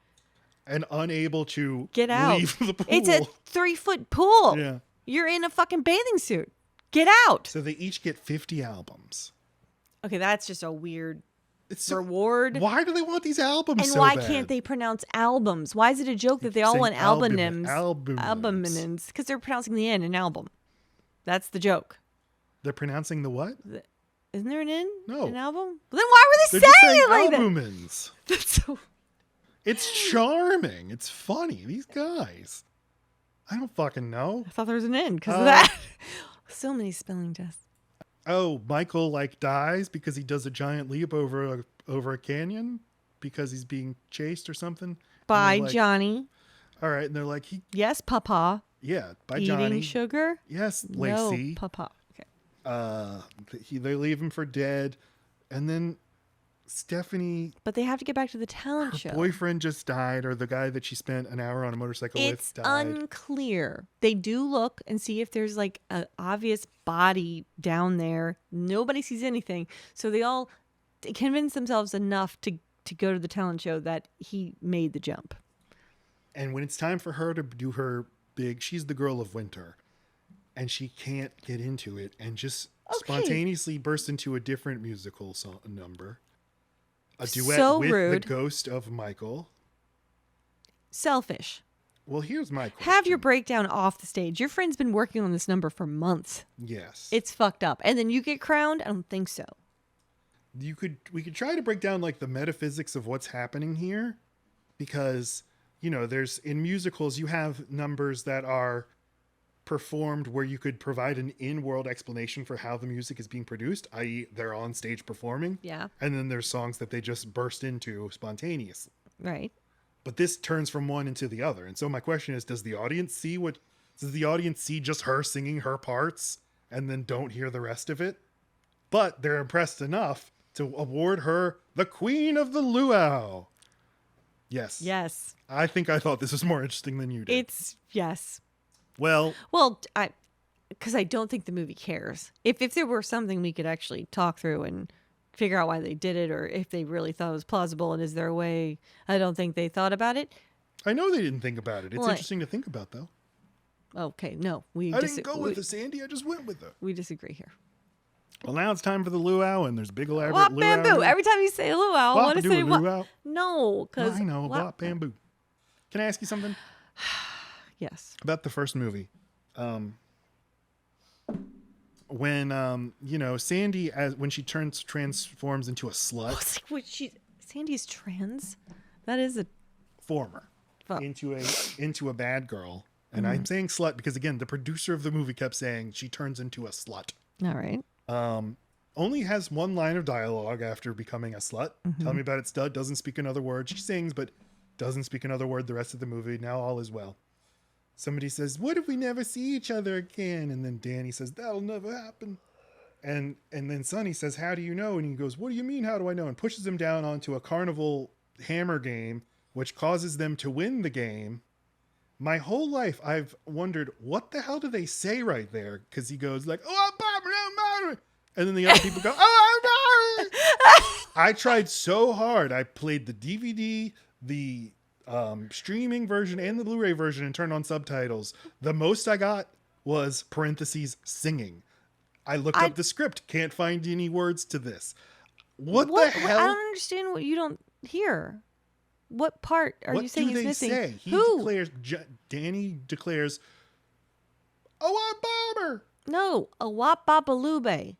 And unable to
Get out.
leave the pool.
It's a 3-foot pool.
Yeah.
You're in a fucking bathing suit. Get out.
So they each get 50 albums.
Okay, that's just a weird
It's so,
reward.
why do they want these albums
And
so
why
bad?
can't they pronounce albums? Why is it a joke that they all
Saying
want albonyms?
albumins.
Albumins. Because they're pronouncing the N in album. That's the joke.
They're pronouncing the what?
Isn't there an N?
No.
An album? Then why were they
They're just
saying
saying
it like that?
albumins.
That's so...
It's charming. It's funny. These guys. I don't fucking know.
I thought there was an N because of that. So many spelling tests.
Oh, Michael dies because he does a giant leap over a canyon because he's being chased or something.
By
And they're like,
Johnny.
All right, and they're like,
Yes, Papa.
by
Eating
Johnny.
sugar?
Yes,
No,
Laci.
Papa. Okay.
They leave him for dead, and then Stephanie,
But they have to get back to the talent
her
show.
boyfriend just died, or the guy that she spent an hour on a motorcycle
It's
with died.
unclear. They do look and see if there's like an obvious body down there. Nobody sees anything. So they all convince themselves enough to go to the talent show that he made the jump.
And when it's time for her to do her she's the girl of winter, and she can't get into it, and just
Okay.
spontaneously bursts into a different musical number. A duet
So
with
rude.
the ghost of Michael.
Selfish.
Well, here's my question.
Have your breakdown off the stage. Your friend's been working on this number for months.
Yes.
It's fucked up. And then you get crowned? I don't think so.
We could try to break down like the metaphysics of what's happening here, because there's, in musicals, you have numbers that are performed where you could provide an in-world explanation for how the music is being produced, i.e. they're on stage performing.
Yeah.
And then there's songs that they just burst into spontaneously.
Right.
But this turns from one into the other. And so my question is, does the audience see just her singing her parts and then don't hear the rest of it? But they're impressed enough to award her the Queen of the Luau. Yes.
Yes.
I thought this was more interesting than you did.
Yes.
Well,
because I don't think the movie cares. If there were something we could actually talk through and figure out why they did it, or if they really thought it was plausible and is there a way, I don't think they thought about it.
I know they didn't think about it. It's
Well,
interesting to think about, though.
Okay, no.
I didn't go with it, Sandy. I just went with her.
We disagree here.
Well, now it's time for the luau, and there's big elaborate
Wop
luau.
bamboo. Every time you say luau, I want to say
luau.
what? No, because
I know, wop bamboo. Can I ask you something
Yes.
about the first movie? When Sandy, when she transforms into a slut,
Sandy's trans. That is a
former,
Oh.
into a bad girl, and I'm saying slut because again, the producer of the movie kept saying she turns into a slut.
all right.
Only has one line of dialogue after becoming a slut. Tell me about it, stud. Doesn't speak another word. She sings, but doesn't speak another word the rest of the movie. Now all is well. Somebody says, "What if we never see each other again?" And then Danny says, "That'll never happen." And then Sonny says, "How do you know?" And he goes, "What do you mean, how do I know?" And pushes him down onto a carnival hammer game, which causes them to win the game. My whole life, I've wondered, what the hell do they say right there? Because he goes like, "Oh, I'm," and then the other people go, "Oh, I'm," I tried so hard. I played the DVD, the streaming version and the Blu-ray version and turned on subtitles. The most I got was parentheses singing. I looked up the script. Can't find any words to this. What the hell?
I don't understand what you don't hear. What part are you saying is missing?
Say?
Who?
Danny declares, "Oh, I'm Bomber."
No, a wop babalube.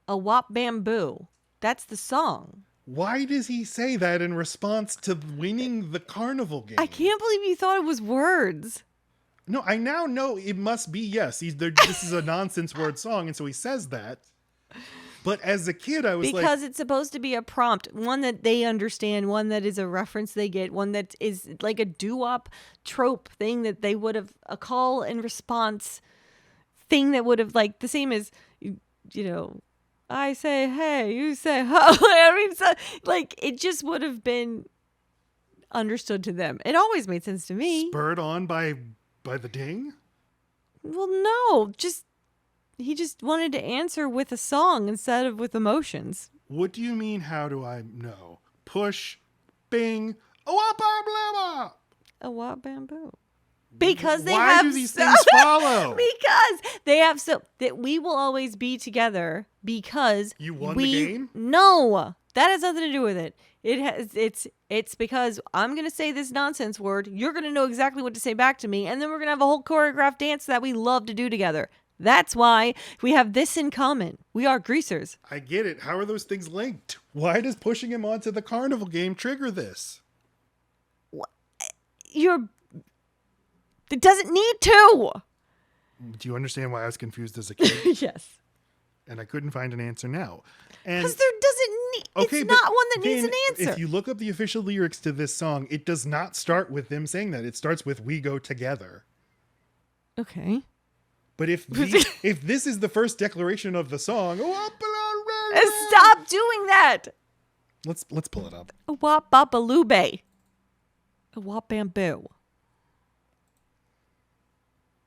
A wop bamboo. That's the song.
Why does he say that in response to winning the carnival game?
I can't believe you thought it was words.
No, I now know it must be, yes. This is a nonsense word song, and so he says that. But as a kid, I was
because it's supposed to be a prompt, one that they understand, one that is a reference they get, one that is like a doo-wop trope thing that they would have, a call and response thing that would have, like, the same as, I say, hey, you say, ho. I mean, so, like, it just would have been understood to them. It always made sense to me.
spurred on by the ding.
Well, no, he just wanted to answer with a song instead of with emotions.
What do you mean, how do I know? Push, bing, oh,
A wop bamboo. Because they
Why
have
do these things follow?
Because they have that we will always be together because
You won the game?
No, that has nothing to do with it. It's because I'm gonna say this nonsense word. You're gonna know exactly what to say back to me, and then we're gonna have a whole choreographed dance that we love to do together. That's why we have this in common. We are greasers.
I get it. How are those things linked? Why does pushing him onto the carnival game trigger this?
It doesn't need to.
Do you understand why I was confused as a kid?
Yes.
And I couldn't find an answer now. And
Because there doesn't need.
okay,
it's
but
not one that needs
then
an answer.
If you look up the official lyrics to this song, it does not start with them saying that. It starts with "We go together."
Okay.
But if this is the first declaration of the song,
Stop doing that.
let's pull it up.
A wop bopalube. A wop bamboo.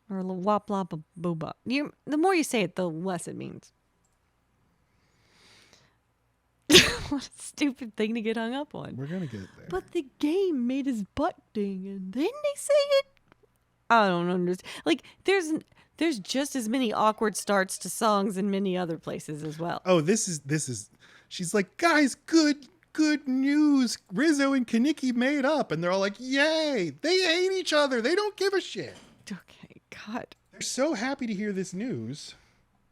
Or a wop lop booba. The more you say it, the less it means. What a stupid thing to get hung up on.
We're gonna get there.
But the game made his butt ding, and then they say it. I don't understand. Like, there's just as many awkward starts to songs in many other places as well.
Oh, this is. She's like, guys, good news. Rizzo and Kaneki made up, and they're all like, yay! They hate each other. They don't give a shit.
Okay, God.
They're so happy to hear this news.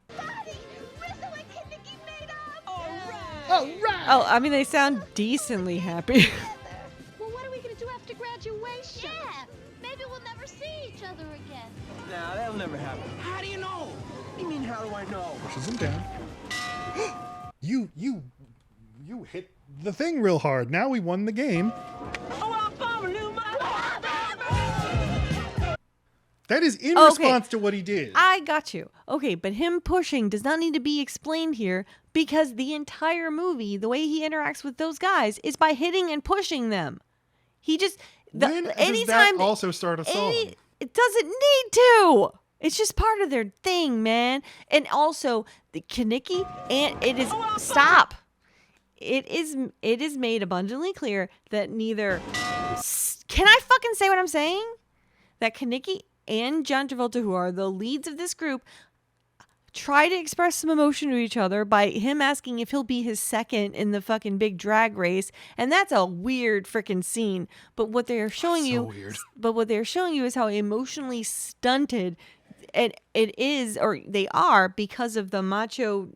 Daddy, Rizzo and Kaneki made up.
All right.
Oh, I mean, they sound decently happy.
Well, what are we gonna do after graduation? Yeah, maybe we'll never see each other again.
Nah, that'll never happen. How do you know? What do you mean, how do I know?
Pushes him down. You hit the thing real hard. Now we won the game. That is in response to what he did.
I got you. Okay, but him pushing does not need to be explained here because the entire movie, the way he interacts with those guys is by hitting and pushing them. He just
When does that also start a song?
It doesn't need to. It's just part of their thing, man. And also the Kaneki and it is stop. It is made abundantly clear that neither. Can I fucking say what I'm saying? That Kaneki and John Travolta, who are the leads of this group, try to express some emotion to each other by him asking if he'll be his second in the fucking big drag race, and that's a weird freaking scene. But what they are showing what they're showing you is how emotionally stunted it is, or they are, because of the macho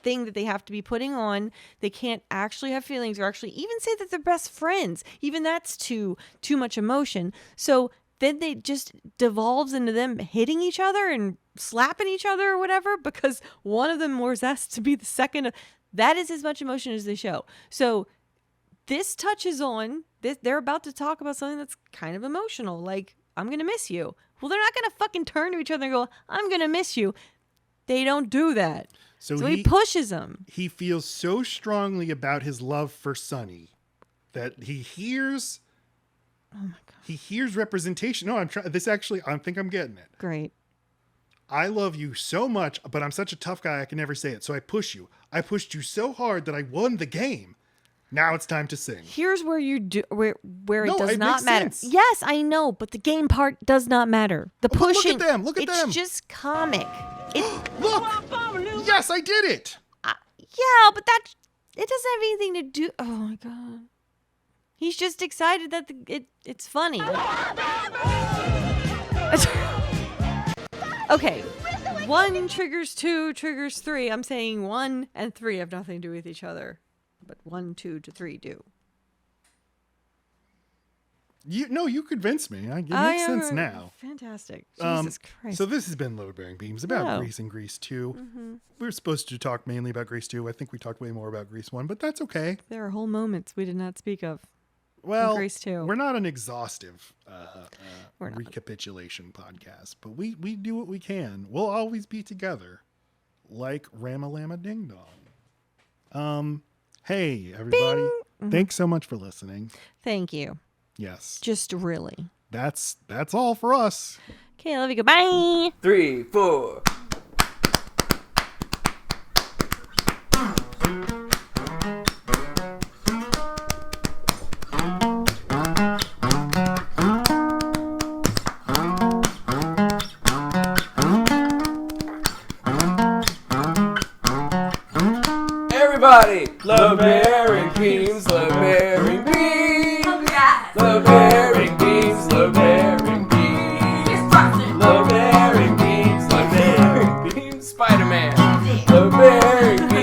thing that they have to be putting on. They can't actually have feelings or actually even say that they're best friends. Even that's too much emotion. So then they just devolves into them hitting each other and slapping each other or whatever because one of them was asked to be the second. That is as much emotion as they show. So this touches on this. They're about to talk about something that's kind of emotional, like, I'm going to miss you. Well, they're not going to fucking turn to each other and go, I'm going to miss you. They don't do that. So he pushes them.
He feels so strongly about his love for Sonny that he hears...
Oh my God.
He hears representation. No, I'm trying. I think I'm getting it.
Great.
I love you so much, but I'm such a tough guy I can never say it. So I push you. I pushed you so hard that I won the game. Now it's time to sing.
Here's where you do where it does
it
not
makes
matter.
sense.
Yes, I know, but the game part does not matter. The pushing.
Look at them. Look at them.
It's just comic.
Look. Yes, I did it.
Yeah, but it doesn't have anything to do. Oh my God. He's just excited that it's funny. Okay. 1 triggers 2, triggers 3. I'm saying 1 and 3 have nothing to do with each other. But 1, 2 to 3 do.
You convinced me. It makes sense now.
Fantastic. Jesus Christ.
So this has been Load Bearing Beams about Grease and Grease 2.
Mm-hmm.
We were supposed to talk mainly about Grease 2. I think we talked way more about Grease 1, but that's okay.
There are whole moments we did not speak of.
Well,
Grease 2.
We're not an exhaustive recapitulation podcast, but we do what we can. We'll always be together, like Ramalama Ding Dong. Hey, everybody.
Bing!
Thanks so much for listening.
Thank you.
Yes.
Just really.
That's all for us.
Okay, I love you. Goodbye.
3, 4. Everybody, love bearing beams, love bearing beams. Love bearing beams, love bearing beams. Love bearing beams, love bearing beams. Spider-Man, love bearing beams.